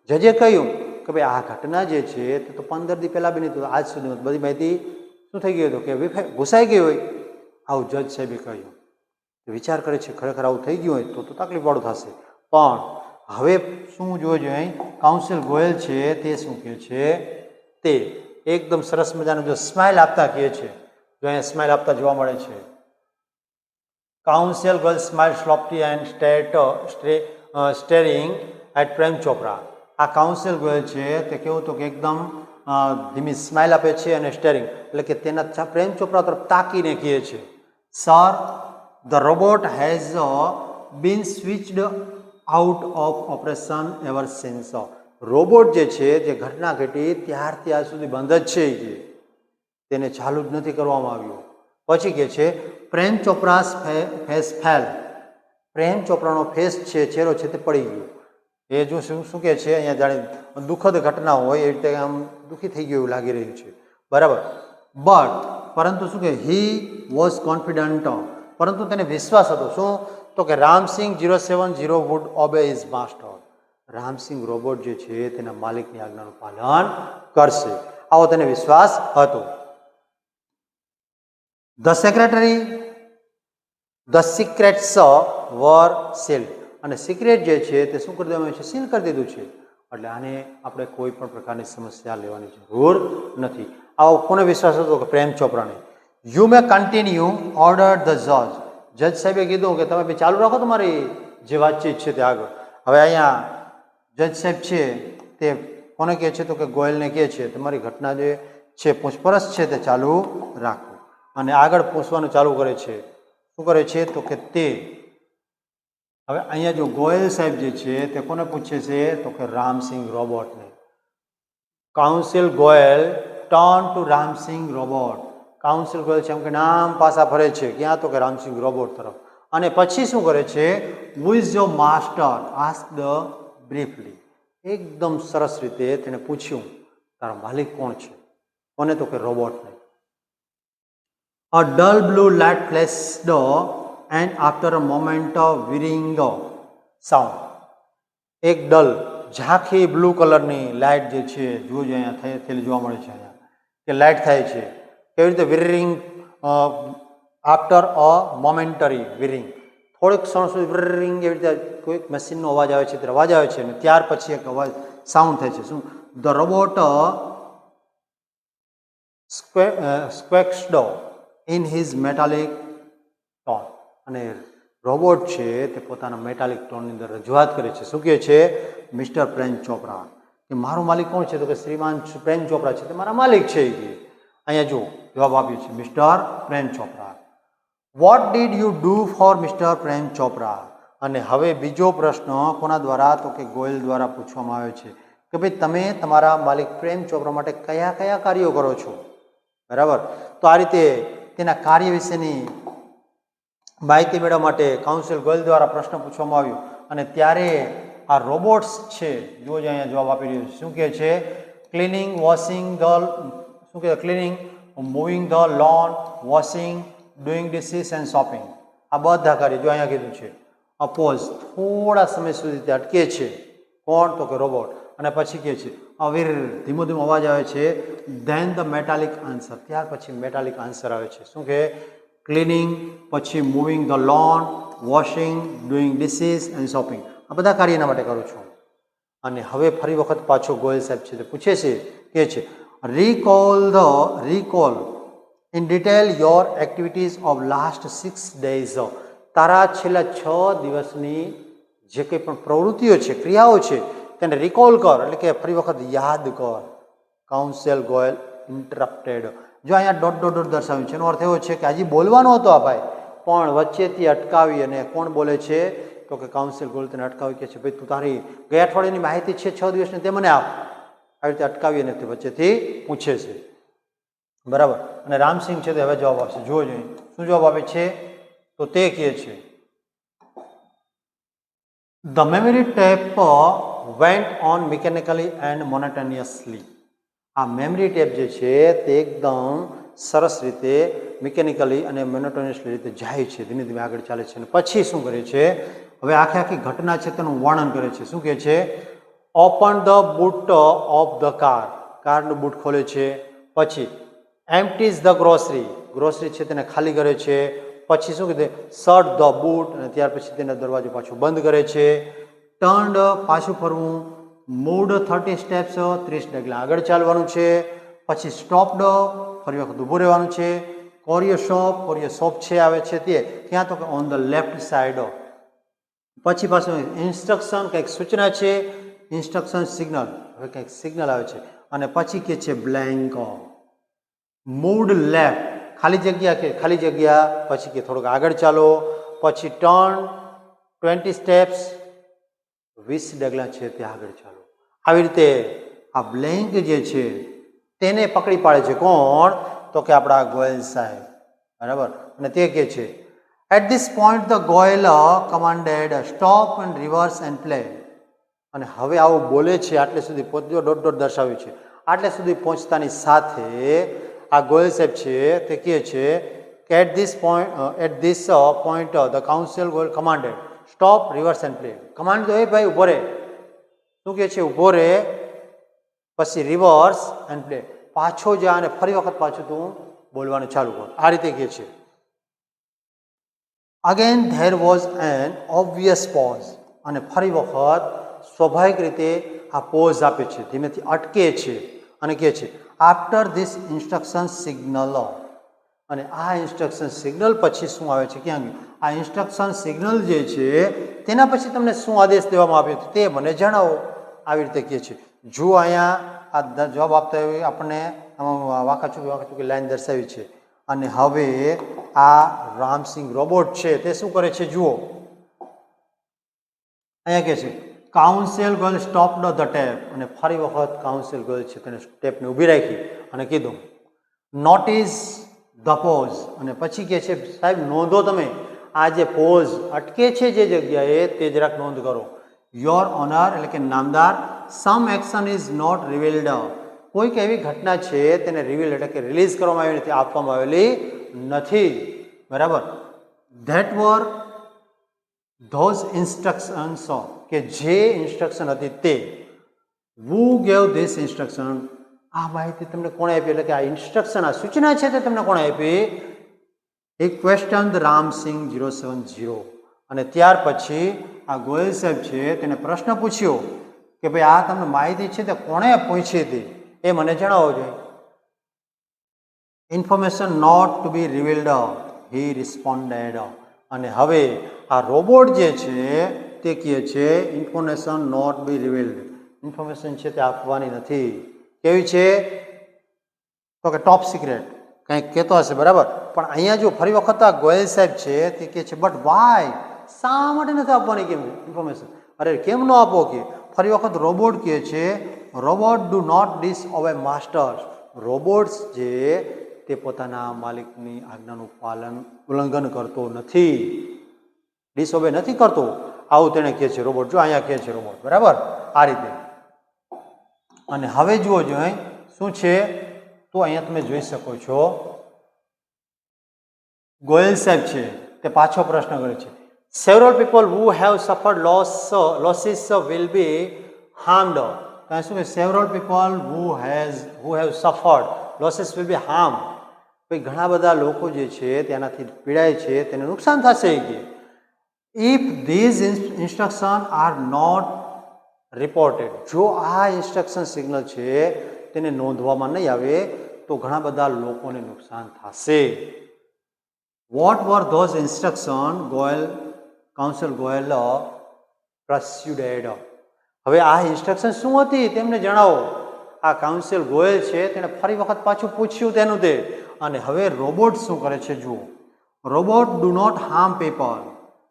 જજે કહ્યું કે ભાઈ આ ઘટના જે છે તે તો 15 દી પહેલા બની, તો આજ સુધી બધી માહિતી શું થઈ ગયું હતું કે ઘૂસાઈ ગઈ હોય, આવું જજ સાહેબે કહ્યું. વિચાર કરે છે ખરેખર આવું થઈ ગયું હોય તો તકલીફવાળું થશે. પણ હવે શું જોજો અહીં કાઉન્સિલ ગોયલ છે તે શું કહે છે, તે એકદમ સરસ મજાનો જો સ્માઇલ આપતા કહે છે. જો અહીંયા સ્માઇલ આપતા જોવા મળે છે. Counsel girl smile loftily and staring at Prem Chopra. આ કાઉન્સિલ ગર્લ છે તે કેવું હતું કે એકદમ ધીમી સ્માઇલ આપે છે અને સ્ટેરિંગ એટલે કે તેના પ્રેમ ચોપરા તરફ તાકીને કહે છે, sir the robot has been switched out of operation ever since. Robot જે છે જે ઘટના ઘટી ત્યારથી આજ સુધી બંધ જ છે કે તેને ચાલુ જ નથી કરવામાં આવ્યું. પછી કે છે પ્રેમ ચોપરાસ ફેસ ફેલ. પ્રેમ ચોપરાનો ફેસ છે ચહેરો છે તે પડી ગયો. એ જો શું કહે છે અહીંયા જાણે દુઃખદ ઘટના હોય એ રીતે આમ દુઃખી થઈ ગયું એવું લાગી રહ્યું છે. બરાબર. બટ પરંતુ શું કે હી વોઝ કોન્ફિડન્ટ, પરંતુ તેને વિશ્વાસ હતો. શું તો કે Ramsingh 070 would obey his master. Ramsingh robot જે છે તેના માલિકની આજ્ઞાનું પાલન કરશે, આવો તેને વિશ્વાસ હતો. The secrets were sealed. અને સિક્રેટ જે છે તે શું કરી દેવામાં છે, સીલ કરી દીધું છે. એટલે આને આપણે કોઈ પણ પ્રકારની સમસ્યા લેવાની જરૂર નથી. આવો કોને વિશ્વાસ હતો કે પ્રેમ ચોપરાને. You may continue order the જજ. જજ સાહેબે કીધું કે તમે ચાલુ રાખો તમારી જે વાતચીત છે તે આગળ. હવે અહીંયા જજ સાહેબ છે તે કોને કહે છે તો કે ગોયલને કહે છે તમારી ઘટના જે છે પૂછપરછ છે તે ચાલુ રાખો. અને આગળ પૂછવાનું ચાલુ કરે છે. શું કરે છે તો કે તે હવે અહીંયા જો ગોયલ સાહેબ જે છે તે કોને પૂછે છે તો કે રામસિંગ રોબોટને. Counsel Goyal turn to Ramsingh robot. Counsel Goyal છે એમ કે નામ પાછા ફરે છે ક્યાં તો કે રામસિંગ રોબોટ તરફ. અને પછી શું કરે છે, who is your master ask the briefly. એકદમ સરસ રીતે તેને પૂછ્યું તારો માલિક કોણ છે, કોને તો કે રોબોટને. A dull blue light flashed and after a moment of whirring sound. એક ડલ ઝાંખી બ્લુ કલરની લાઇટ જે છે જોજો અહીંયા થયેલી જોવા મળે છે અહીંયા કે લાઇટ થાય છે. કેવી રીતે વિરિંગ, આફ્ટર અ મોમેન્ટરી વિરિંગ. થોડીક ક્ષણ સુધી વિરિંગ એવી રીતે કોઈક મશીનનો અવાજ આવે છે ત્યારે અવાજ આવે છે અને ત્યાર પછી એક અવાજ સાઉન્ડ થાય છે. શું the robot squeaked in his metallic tone. અને રોબોટ છે તે પોતાના મેટાલિક ટોનની અંદર રજૂઆત કરે છે. શું કહે છે, મિસ્ટર પ્રેમ ચોપરા કે મારો માલિક કોણ છે તો કે શ્રીમાન પ્રેમ ચોપરા છે તે મારા માલિક છે કે. અહીંયા જો જવાબ આપ્યો છે mister Prem Chopra. What did you do for mister Prem Chopra. અને હવે બીજો પ્રશ્ન કોના દ્વારા તો કે ગોયલ દ્વારા પૂછવામાં આવ્યો છે કે ભાઈ તમે તમારા માલિક પ્રેમ ચોપરા માટે કયા કયા કાર્યો કરો છો. બરાબર. તો આ રીતે તેના કાર્ય વિશેની માહિતી મેળવવા માટે કાઉન્સિલ ગોયલ દ્વારા પ્રશ્ન પૂછવામાં આવ્યો. અને ત્યારે આ રોબોટ્સ છે જો અહીંયા જવાબ આપી રહ્યો છે. શું કહે છે, ક્લિનિંગ, વોશિંગ ધ, શું કહે cleaning, moving the loan, washing, doing dishes and shopping. આ બધા કાર્ય જો અહીંયા કીધું છે. અપોઝ થોડા સમય સુધી તે અટકે છે. કોણ તો કે રોબોટ. અને પછી કહે છે અવિર, ધીમો ધીમો અવાજ આવે છે. Then the metallic answer. ત્યાર પછી મેટાલિક આન્સર આવે છે. શું કહે, ક્લિનિંગ, પછી moving the loan, washing, doing dishes and shopping. આ બધા કાર્ય એના માટે કરું છું. અને હવે ફરી વખત પાછો ગોયલ સાહેબ છે તે પૂછે છે કે છે recall in detail your activities of last 6 days. તારા છેલ્લા 6 દિવસની જે કંઈ પણ પ્રવૃત્તિઓ છે, ક્રિયાઓ છે તેને રિકોલ કર, એટલે કે ફરી વખત યાદ કર. Council Goyal interrupted. જો અહીંયા ડોટ ડોટ ડોટ દર્શાવ્યું છે એનો અર્થ એવો છે કે હજી બોલવાનો હતો આ ભાઈ પણ વચ્ચેથી અટકાવી. અને કોણ બોલે છે તો કે કાઉન્સિલ ગોયલ તેને અટકાવી કે છે ભાઈ તું તારી ગયા અઠવાડિયાની માહિતી છે 6 દિવસની તે મને આપ. આવી રીતે અટકાવી અને તે વચ્ચેથી પૂછે છે, બરાબર. અને રામસિંહ છે તે હવે જવાબ આપશે. જુઓ જોઈએ શું જવાબ આપે છે, તો તે કહે છે the memory tape went on mechanically and monotonously. આ મેમરી ટેપ જે છે તે એકદમ સરસ રીતે મિકેનિકલી અને મોનોટોનિયસલી રીતે જાય છે, ધીમે ધીમે આગળ ચાલે છે. અને પછી શું કરે છે, હવે આખી ઘટના છે તેનું વર્ણન કરે છે. શું કહે છે, open the boot of the car. કારનું બૂટ ખોલે છે. પછી એમ્પ્ટીઝ ધ ગ્રોસરી. ગ્રોસરી છે તેને ખાલી કરે છે. પછી શું કીધું, શટ ધ બૂટ, અને ત્યાર પછી તેનો દરવાજો પાછો બંધ કરે છે. ટર્ન્ડ પાછું ફરવું. મૂવડ 30 સ્ટેપ્સ 30 ડગલા આગળ ચાલવાનું છે. પછી સ્ટોપ્ડ ફરી વખત ઊભું રહેવાનું છે. કોરિયો શોપ છે આવે છે તે ક્યાં, તો કે ઓન ધ લેફ્ટ સાઈડ. પછી પાછું ઇન્સ્ટ્રક્શન કંઈક સૂચના છે, ઇન્સ્ટ્રક્શન સિગ્નલ, હવે કંઈક સિગ્નલ આવે છે. અને પછી કે છે બ્લેન્ક. મૂવડ લેફ્ટ ખાલી જગ્યા, પછી કે થોડુંક આગળ ચાલો. પછી ટર્ન 20 સ્ટેપ્સ 20 ડગલા છે તે આગળ ચાલો. આવી રીતે આ બ્લેન્ક જે છે તેને પકડી પાડે છે કોણ, તો કે આપણા ગોયલ સાહેબ, બરાબર. અને તે કહે છે at this point the Goyal commanded stop and reverse and play. અને હવે આવું બોલે છે, આટલે સુધી પહોંચ્યો, ડોટ દર્શાવ્યું છે. આટલે સુધી પહોંચતાની સાથે આ ગોયલ સાહેબ છે તે કહે છે કે at this point the counsel Goyal commanded stop reverse and play. Command તો એ ભાઈ ઉભો રહે, શું કહે છે, ઉભો રહે, પછી રિવર્સ એન્ડ પ્લે, પાછો જા અને ફરી વખત પાછું તું બોલવાનું ચાલુ કર. આ રીતે કહે છે. Again there was an obvious pause. અને ફરી વખત સ્વાભાવિક રીતે આ પોઝ આપે છે, ધીમેથી અટકે છે અને કહે છે આફ્ટર ધીસ ઇન્સ્ટ્રક્શન સિગ્નલ. અને આ ઇન્સ્ટ્રક્શન સિગ્નલ પછી શું આવે છે, ક્યાં ગયું આ ઇન્સ્ટ્રક્શન સિગ્નલ જે છે તેના પછી તમને શું આદેશ દેવામાં આવ્યો તે મને જણાવો. આવી રીતે કહે છે. જુઓ અહીંયા આ જવાબ આપતા હોય આપણને વાંકાચૂકી લાઈન દર્શાવી છે. અને હવે આ રામસિંહ રોબોટ છે તે શું કરે છે, જુઓ અહીંયા કહે છે counsel girl stopped the tape. અને ફરી વખત કાઉન્સિલ ગર્લ છે તેને ટેપને ઊભી રાખી અને કીધું નોટિસ ધ પોઝ. અને પછી કહે છે સાહેબ નોંધો, તમે આ જે પોઝ અટકે છે જે જગ્યાએ તે જરાક નોંધ કરો. યોર ઓનર એટલે કે નામદાર, સમ એક્શન ઇઝ નોટ રિવીલ્ડ. કોઈક એવી ઘટના છે તેને રિવીલ એટલે કે રિલીઝ કરવામાં આવી નથી, આપવામાં આવેલી નથી, બરાબર. ધેટ વર ધોઝ ઇન્સ્ટ્રક્શન્સ, કે જે ઇન્સ્ટ્રક્શન હતી તે. વુ ગેવ ધીસ ઇન્સ્ટ્રક્શન. આ માહિતી તમને કોણે આપી, એટલે કે આ ઇન્સ્ટ્રક્શન આ સૂચના છે તે તમને કોણે આપી, એક ક્વેશ્ચન રામસિંહ 070. અને ત્યાર પછી આ ગોયલ સાહેબ છે તેને પ્રશ્ન પૂછ્યો કે ભાઈ આ તમને માહિતી છે તે કોણે પૂછી હતી એ મને જણાવો જોઈએ. Information not to be revealed he responded. અને હવે આ રોબોટ જે છે તે કહે છે information not be revealed, information છે તે આપવાની નથી. કેવી છે, તો કે ટોપ સિક્રેટ કંઈક કહેતો હશે, બરાબર. પણ અહીંયા જો ફરી વખત આ ગોયલ સાહેબ છે તે કહે છે બટ વાય, શા માટે નથી આપવાની કેમ ઇન્ફોર્મેશન, અરે કેમ ન આપો કે. ફરી વખત રોબોટ કહે છે robot do not disobey masters. Robots જે તે પોતાના માલિકની આજ્ઞાનું ઉલ્લંઘન કરતો નથી, ડિસઓબે નથી કરતો, આવું તેને કહે છે રોબોટ. જો અહીંયા કહે છે રોબોટ, બરાબર, આ રીતે. અને હવે જુઓ જોઈએ શું છે, તો અહીંયા તમે જોઈ શકો છો ગોયલ સાહેબ છે તે પાછો પ્રશ્ન કરે છે several people who have suffered losses will be harmed. ત્યાં શું કે several people who have suffered losses will be harm. ભાઈ ઘણા બધા લોકો જે છે તેનાથી પીડાય છે, તેને નુકસાન થશે કે if these instruction are not reported. જો આ ઇન્સ્ટ્રક્શન સિગ્નલ છે તેને નોંધવામાં નહીં આવે તો ઘણા બધા લોકોને નુકસાન થશે. What were those instruction counsel Goyal persuaded. હવે આ ઇન્સ્ટ્રક્શન શું હતી તેમને જણાવો. આ કાઉન્સિલ ગોયલ છે તેને ફરી વખત પાછું પૂછ્યું તેનું તે. અને હવે રોબોટ શું કરે છે જુઓ, robot do not harm people.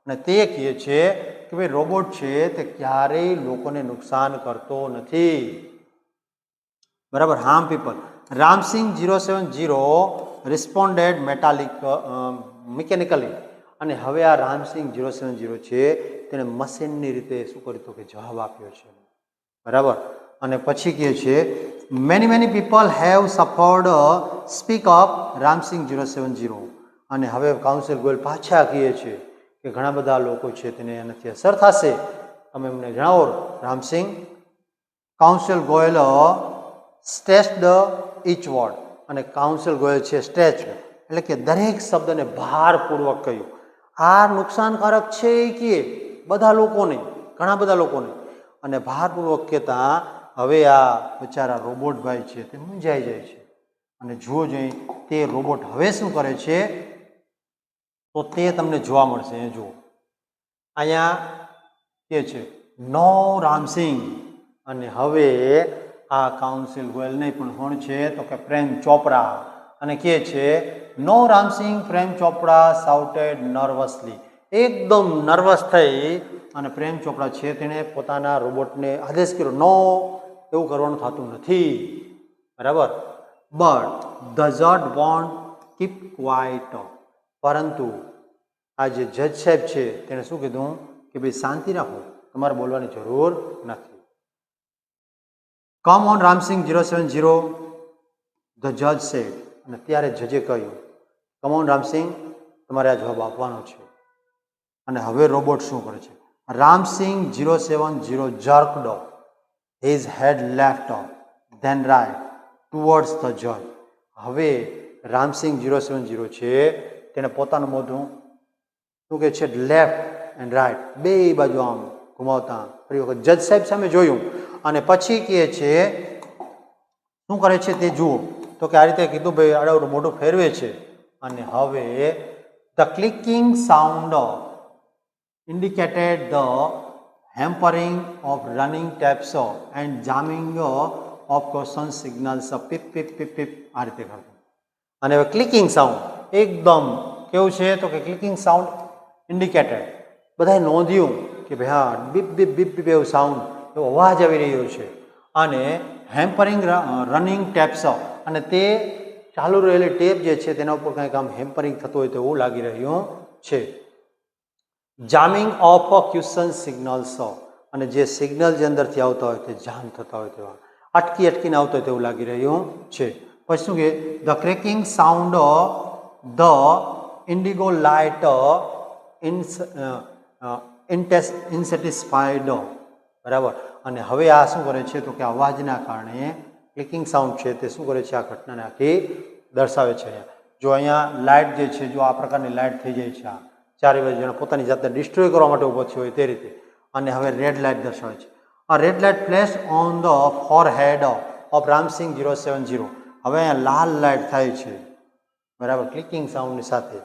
અને તે કહે છે કે ભાઈ રોબોટ છે તે ક્યારેય લોકોને નુકસાન કરતો નથી. બરાબર, હાર્મ પીપલ. રામસિંગ 070 રિસ્પોન્ડેડ મિકેનિકલી. અને હવે આ રામસિંગ 070 છે તેને મશીનની રીતે શું કર્યું હતું કે જવાબ આપ્યો છે. બરાબર. અને પછી કહે છે many people have suffered speak up Ram Singh 070. અને હવે કાઉન્સિલ ગોયલ પાછા કહે છે કે ઘણા બધા લોકો છે તેને એનાથી અસર થશે, તમે અમને જણાવો Ramsingh. Counsel Goyal stressed each word. અને કાઉન્સિલ ગોયલ છે સ્ટ્રેચ એટલે કે દરેક શબ્દને ભારપૂર્વક કહ્યું. આ નુકસાનકારક છે કે બધા લોકોને, ઘણા બધા લોકોને. અને ભારપૂર્વક કહેતા હવે આ બિચારા રોબોટભાઈ છે તે મૂંઝાઈ જાય છે. અને જુઓ જોઈએ તે રોબોટ હવે શું કરે છે તો તે તમને જોવા મળશે. એ જુઓ અહીંયા કે છે નો રામસિંગ. અને હવે આ કાઉન્સિલ ગોયલ નહીં પણ કોણ છે તો કે પ્રેમ ચોપરા. અને કહે છે નો રામસિંગ. પ્રેમ ચોપરા સાઉટેડ નર્વસલી. એકદમ નર્વસ થઈ અને પ્રેમ ચોપરા છે તેણે પોતાના રોબોટને આદેશ કર્યો નો એવું કરવાનું થતું નથી. બરાબર. બટ ધ જજ વોન્ટ કીપ ક્વાઇટ. પરંતુ આ જે જજ સાહેબ છે તેણે શું કીધું કે ભાઈ શાંતિ રાખો, તમારે બોલવાની જરૂર નથી. કમ ઓન રામસિંગ 070 ધ જજ સેડ. અને ત્યારે જજે કહ્યું કમ ઓન રામસિંગ, તમારે આ જવાબ આપવાનો છે. અને હવે રોબોટ શું કરે છે? Ramsingh 070 jerked his head left then right towards the જજ. હવે રામસિંગ 070 છે તેને પોતાનું મોઢું શું કહે છે લેફ્ટ એન્ડ રાઇટ બે બાજુ આમ ઘુમાવતા ફરી વખત જજ સાહેબ સામે જોયું. અને પછી કહે છે શું કરે છે તે જુઓ. તો કે આ રીતે કીધું ભાઈ આડવડું મોઢું ફેરવે છે. અને હવે the clicking sound indicated the hampering of running taps and jamming of caution signals. પીપ પીપ પીપ પીપ આ રીતે કરતું. અને હવે ક્લિકિંગ સાઉન્ડ એકદમ કેવું છે તો કે ક્લિકિંગ સાઉન્ડ ઇન્ડિકેટેડ, બધાએ નોંધ્યું કે ભાઈ હા બીપ બીપ બીપ બીપ એવું સાઉન્ડ, એવો અવાજ આવી રહ્યો છે. અને હેમ્પરિંગ રનિંગ ટેપ્સ. અને તે ચાલુ રહેલી ટેપ જે છે તેના ઉપર કંઈક આમ હેમ્પરિંગ થતું હોય તો એવું લાગી રહ્યું છે. Jamming of caution signals. અને જે સિગ્નલ જે અંદરથી આવતા હોય તે જામ થતા હોય તેવા અટકીને આવતા હોય તેવું લાગી રહ્યું છે. પછી શું કે the cracking sound the indigo light unsatisfied. બરાબર. અને હવે આ શું કરે છે તો કે અવાજના કારણે ક્લિકિંગ સાઉન્ડ છે તે શું કરે છે આ ઘટનાને આખી દર્શાવે છે. જો અહીંયા લાઇટ જે છે જો આ પ્રકારની લાઇટ થઈ જાય છે આ ચારે બાજુ જેને પોતાની જાતને ડિસ્ટ્રોય કરવા માટે ઊભો થયો હોય તે રીતે. અને હવે રેડ લાઇટ દર્શાવે છે. આ red light flash on the forehead of Ram Singh 070. હવે અહીંયા લાલ લાઇટ થાય છે. બરાબર. ક્લિકિંગ સાઉન્ડની સાથે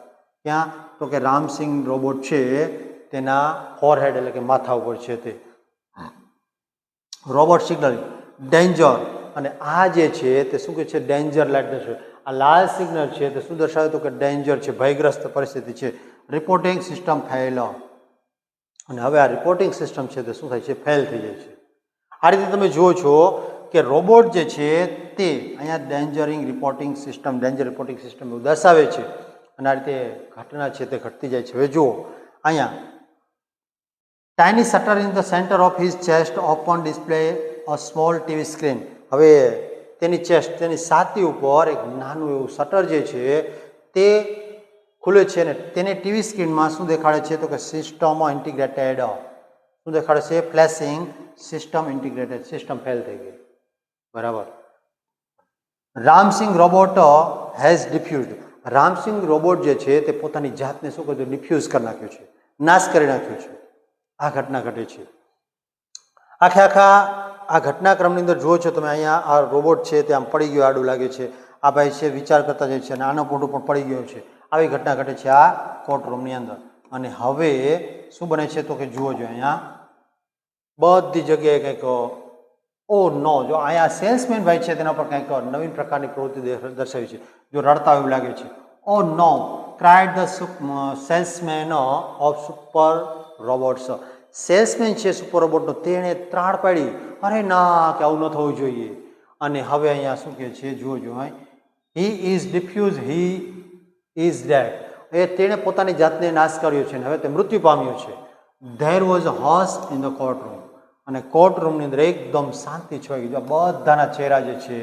ક્યાં તો કે રામસિંગ રોબોટ છે તેના ફોરહેડ એટલે કે માથા ઉપર છે તે રોબોટ સિગ્નલ ડેન્જર. અને આ જે છે તે શું કહે છે ડેન્જર લાઇટ દર્શાવે. આ લાલ સિગ્નલ છે તે શું દર્શાવે તો કે ડેન્જર છે, ભયગ્રસ્ત પરિસ્થિતિ છે. Reporting system fail. અને હવે આ રિપોર્ટિંગ સિસ્ટમ છે તે શું થાય છે ફેલ થઈ જાય છે. આ રીતે તમે જુઓ છો કે રોબોટ જે છે તે અહીંયા ડેન્જર રિપોર્ટિંગ સિસ્ટમ એવું દર્શાવે છે. અને આ રીતે ઘટના છે તે ઘટતી જાય છે. હવે જુઓ અહીંયા tiny shutter in the centre of his chest open display a small TV screen. હવે તેની ચેસ્ટ તેની છાતી ઉપર એક નાનું એવું શટર જે છે તે ખુલે છે. અને તેને ટીવી સ્ક્રીનમાં શું દેખાડે છે તો કે સિસ્ટમ ઇન્ટિગ્રેટેડ. શું દેખાડે છે? Flashing system integrated. System fail થઈ ગઈ. બરાબર. Ram Singh robot has diffused. Ram Singh robot જે છે તે પોતાની જાતને શું કર્યું? ડિફ્યુઝ કરી નાખ્યું છે, નાશ કરી નાખ્યું છે. આ ઘટના ઘટે છે. આખા આ ઘટનાક્રમની અંદર જુઓ છો તમે અહીંયા આ રોબોટ છે તે આમ પડી ગયો, આડું લાગે છે. આ ભાઈ છે વિચાર કરતા જાય છે અને આનો ફોટો પણ પડી ગયો છે. આવી ઘટના ઘટે છે આ કોર્ટરૂમની અંદર. અને હવે શું બને છે તો કે જુઓ જો અહીંયા બધી જગ્યાએ કંઈક ઓ નો, જો અહીંયા સેલ્સમેન ભાઈ છે તેના પર કંઈક નવીન પ્રકારની પ્રવૃત્તિ દર્શાવી છે. જો રડતા એવું લાગે છે. Oh no cried the salesman of super robots. Salesman છે સુપર રોબોટનો તેણે ત્રાણ પાડી, અરે ના કે આવું ન થવું જોઈએ. અને હવે અહીંયા શું કહે છે જુઓ he is defused he is dead, એ તેણે પોતાની જાતને નાશ કર્યો છે અને હવે તે મૃત્યુ પામ્યો છે. There was a hush in the courtroom, અને કોર્ટ રૂમની અંદર એકદમ શાંતિ છવાઈ ગઈ. બધાના ચહેરા જે છે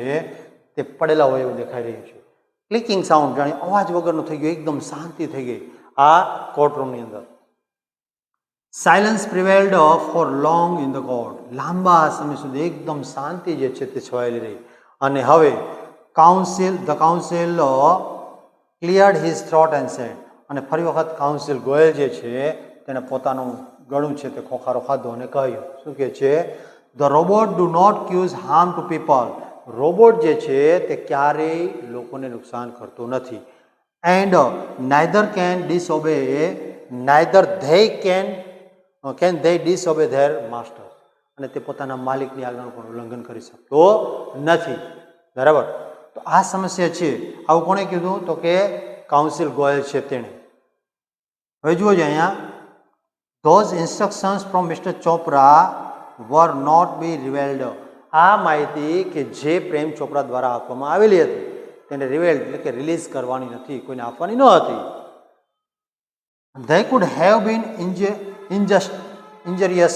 તે પડેલા હોય એવું દેખાઈ રહ્યું છે. ક્લિકિંગ સાઉન્ડ જાણે અવાજ વગરનું થઈ ગયું, એકદમ શાંતિ થઈ ગઈ આ કોર્ટ રૂમની અંદર. Silence prevailed for long in the court, લાંબા સમય સુધી એકદમ શાંતિ જે છે તે છવાયેલી રહી. અને હવે the counsel cleared his throat and said, અને ફરી વખત કાઉન્સિલ ગોયલ જે છે તેણે પોતાનું ગળું છે તે ખોખારો ખાધો અને કહ્યું શું કહે છે, the robot do not cause harm to people, robot જે છે તે ક્યારેય લોકોને નુકસાન કરતો નથી. And neither can disobey, neither they can they disobey their master, અને તે પોતાના માલિકની આજ્ઞાનું પણ ઉલ્લંઘન કરી શકતો નથી. બરાબર, તો આ સમસ્યા છે. આવું કોણે કીધું તો કે કાઉન્સિલ ગોયલ છે તેણે. હવે જુઓ છો અહીંયા, those instructions from mister Chopra were not be revealed, આ માહિતી કે જે પ્રેમ ચોપરા દ્વારા આપવામાં આવેલી હતી તેને રિવેલ્ડ એટલે કે રિલીઝ કરવાની નથી, કોઈને આપવાની ન હતી. They could have been injurious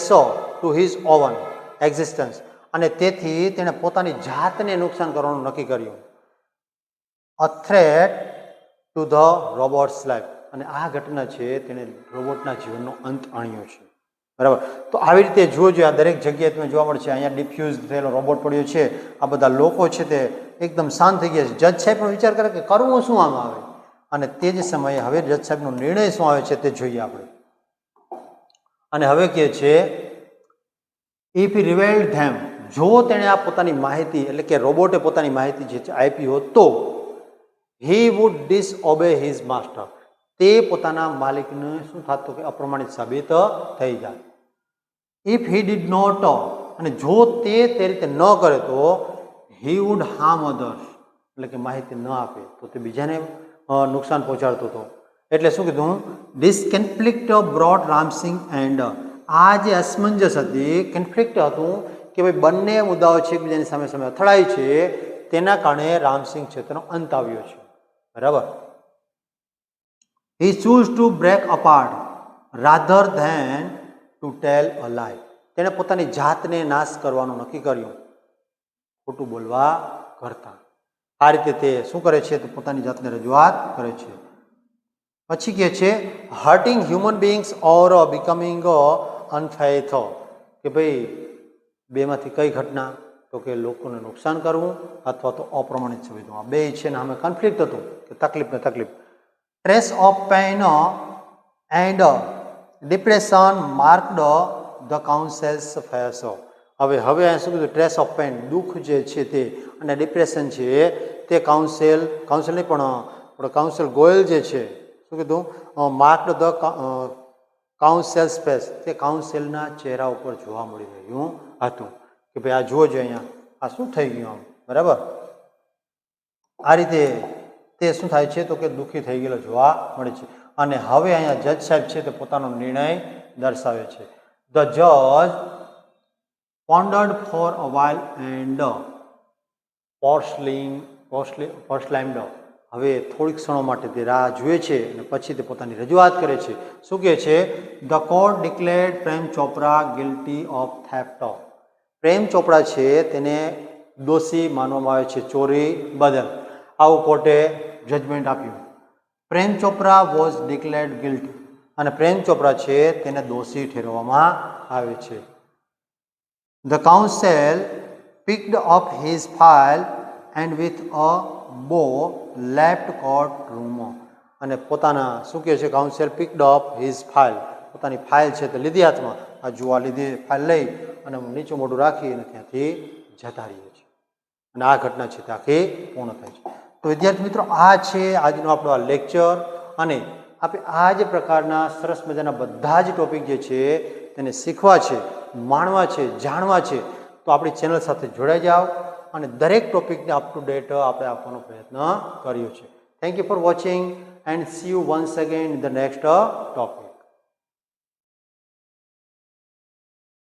to his own existence, અને તેથી તેણે પોતાની જાતને નુકસાન કરવાનું નક્કી કર્યું. A threat to the robot's life, અને આ ઘટના છે તેને રોબોટના જીવનનો અંત આણ્યો છે. બરાબર, તો આવી રીતે જોજો આ દરેક જગ્યાએ તમે જોવા મળશે. અહીંયા ડિફ્યુઝ થયેલો રોબોટ પડ્યો છે, આ બધા લોકો છે તે એકદમ શાંત થઈ ગયા છે. જજ સાહેબ પણ વિચાર કરે કે કરવું શું આમ આવે, અને તે જ સમયે હવે જજ સાહેબનો નિર્ણય શું આવે છે તે જોઈએ આપણે. અને હવે કહે છે ઇફ રિવેલ્ડ ધેમ, જો તેણે આ પોતાની માહિતી એટલે કે રોબોટે પોતાની માહિતી જે આપી હોત તો હી વુડ ડિસઓબે હિઝ માસ્ટર, તે પોતાના માલિકને શું થતું કે અપ્રમાણિત સાબિત થઈ જાય. ઇફ હી ડીડ નોટ, અને જો તે રીતે ન કરે તો હી વુડ હાર્મ અધર્સ, એટલે કે માહિતી ન આપે તો તે બીજાને નુકસાન પહોંચાડતો હતો. એટલે શું કીધું, this conflict brought Ram Singh and, આ જે અસમંજસ હતી, કન્ફ્લિક્ટ હતું કે ભાઈ બંને મુદ્દાઓ છે એકબીજાની સામે સામે અથડાય છે, તેના કારણે રામસિંગ છે તેનો અંત આવ્યો છે. બરાબર, he chose to break apart rather than to tell a lie, તેણે પોતાની જાતને નાશ કરવાનું નક્કી કર્યું ખોટું બોલવા કરતા. આ રીતે તે શું કરે છે તો પોતાની જાતને રજૂઆત કરે છે. પછી કહે છે હર્ટિંગ હ્યુમન બીંગ્સ ઓર બિકમિંગ અનફેથફુલ, કે ભાઈ બેમાંથી કઈ ઘટના તો કે લોકોને નુકસાન કરવું અથવા તો અપ્રમાણિત સાબિત થવું. બે છે ને અમે કન્ફ્લિક્ટ હતું કે તકલીફ ને તકલીફ. Trace of pain and depression marked the councils face. હવે અહીંયા શું કીધું, ટ્રેસ ઓફ પેઇન, દુઃખ જે છે તે, અને ડિપ્રેશન છે તે કાઉન્સિલ નહીં પણ કાઉન્સિલ ગોયલ જે છે શું કીધું, માર્કડ ધ કાઉન્સિલ્સ ફેસ, તે કાઉન્સિલના ચહેરા ઉપર જોવા મળી રહ્યું હતું કે ભાઈ આ જુઓ અહીંયા આ શું થઈ ગયું આમ. બરાબર, આ રીતે તે શું થાય છે તો કે દુઃખી થઈ ગયેલો જોવા મળે છે. અને હવે અહીંયા જજ સાહેબ છે તે પોતાનો નિર્ણય દર્શાવે છે. ધ જજ pondered for a while and perslimed, હવે થોડીક ક્ષણો માટે તે રાહ જુએ છે અને પછી તે પોતાની રજૂઆત કરે છે. શું કહે છે, the court declared Prem Chopra guilty of theft, Prem Chopra છે તેને દોષી માનવામાં આવે છે ચોરી બદલ. આવું કોર્ટે જજમેન્ટ આપ્યું. Prem Chopra was declared guilty, અને પ્રેમ ચોપરા છે તેને દોષી ઠેરવવામાં આવે છે. The counsel picked up his file and with a bow left courtroom, અને પોતાના શું કહે છે council picked up his file, પોતાની ફાઇલ છે તે લીધી હાથમાં, આ જોવા લીધી ફાઇલ લઈ અને નીચું મોઢું રાખી અને ત્યાંથી જતા રહીએ છીએ. અને આ ઘટના છે તે આખી પૂર્ણ થાય છે. તો વિદ્યાર્થી મિત્રો આ છે આજનો આપણો આ લેક્ચર, અને આપણે આ જ પ્રકારના સરસ મજાના બધા જ ટોપિક જે છે તેને શીખવા છે, માણવા છે, જાણવા છે. તો આપણી ચેનલ સાથે જોડાઈ જાઓ અને દરેક ટોપિકને અપ ટુ ડેટ આપણે આપવાનો પ્રયત્ન કર્યો છે. Thank you for watching and C you once again in the next topic.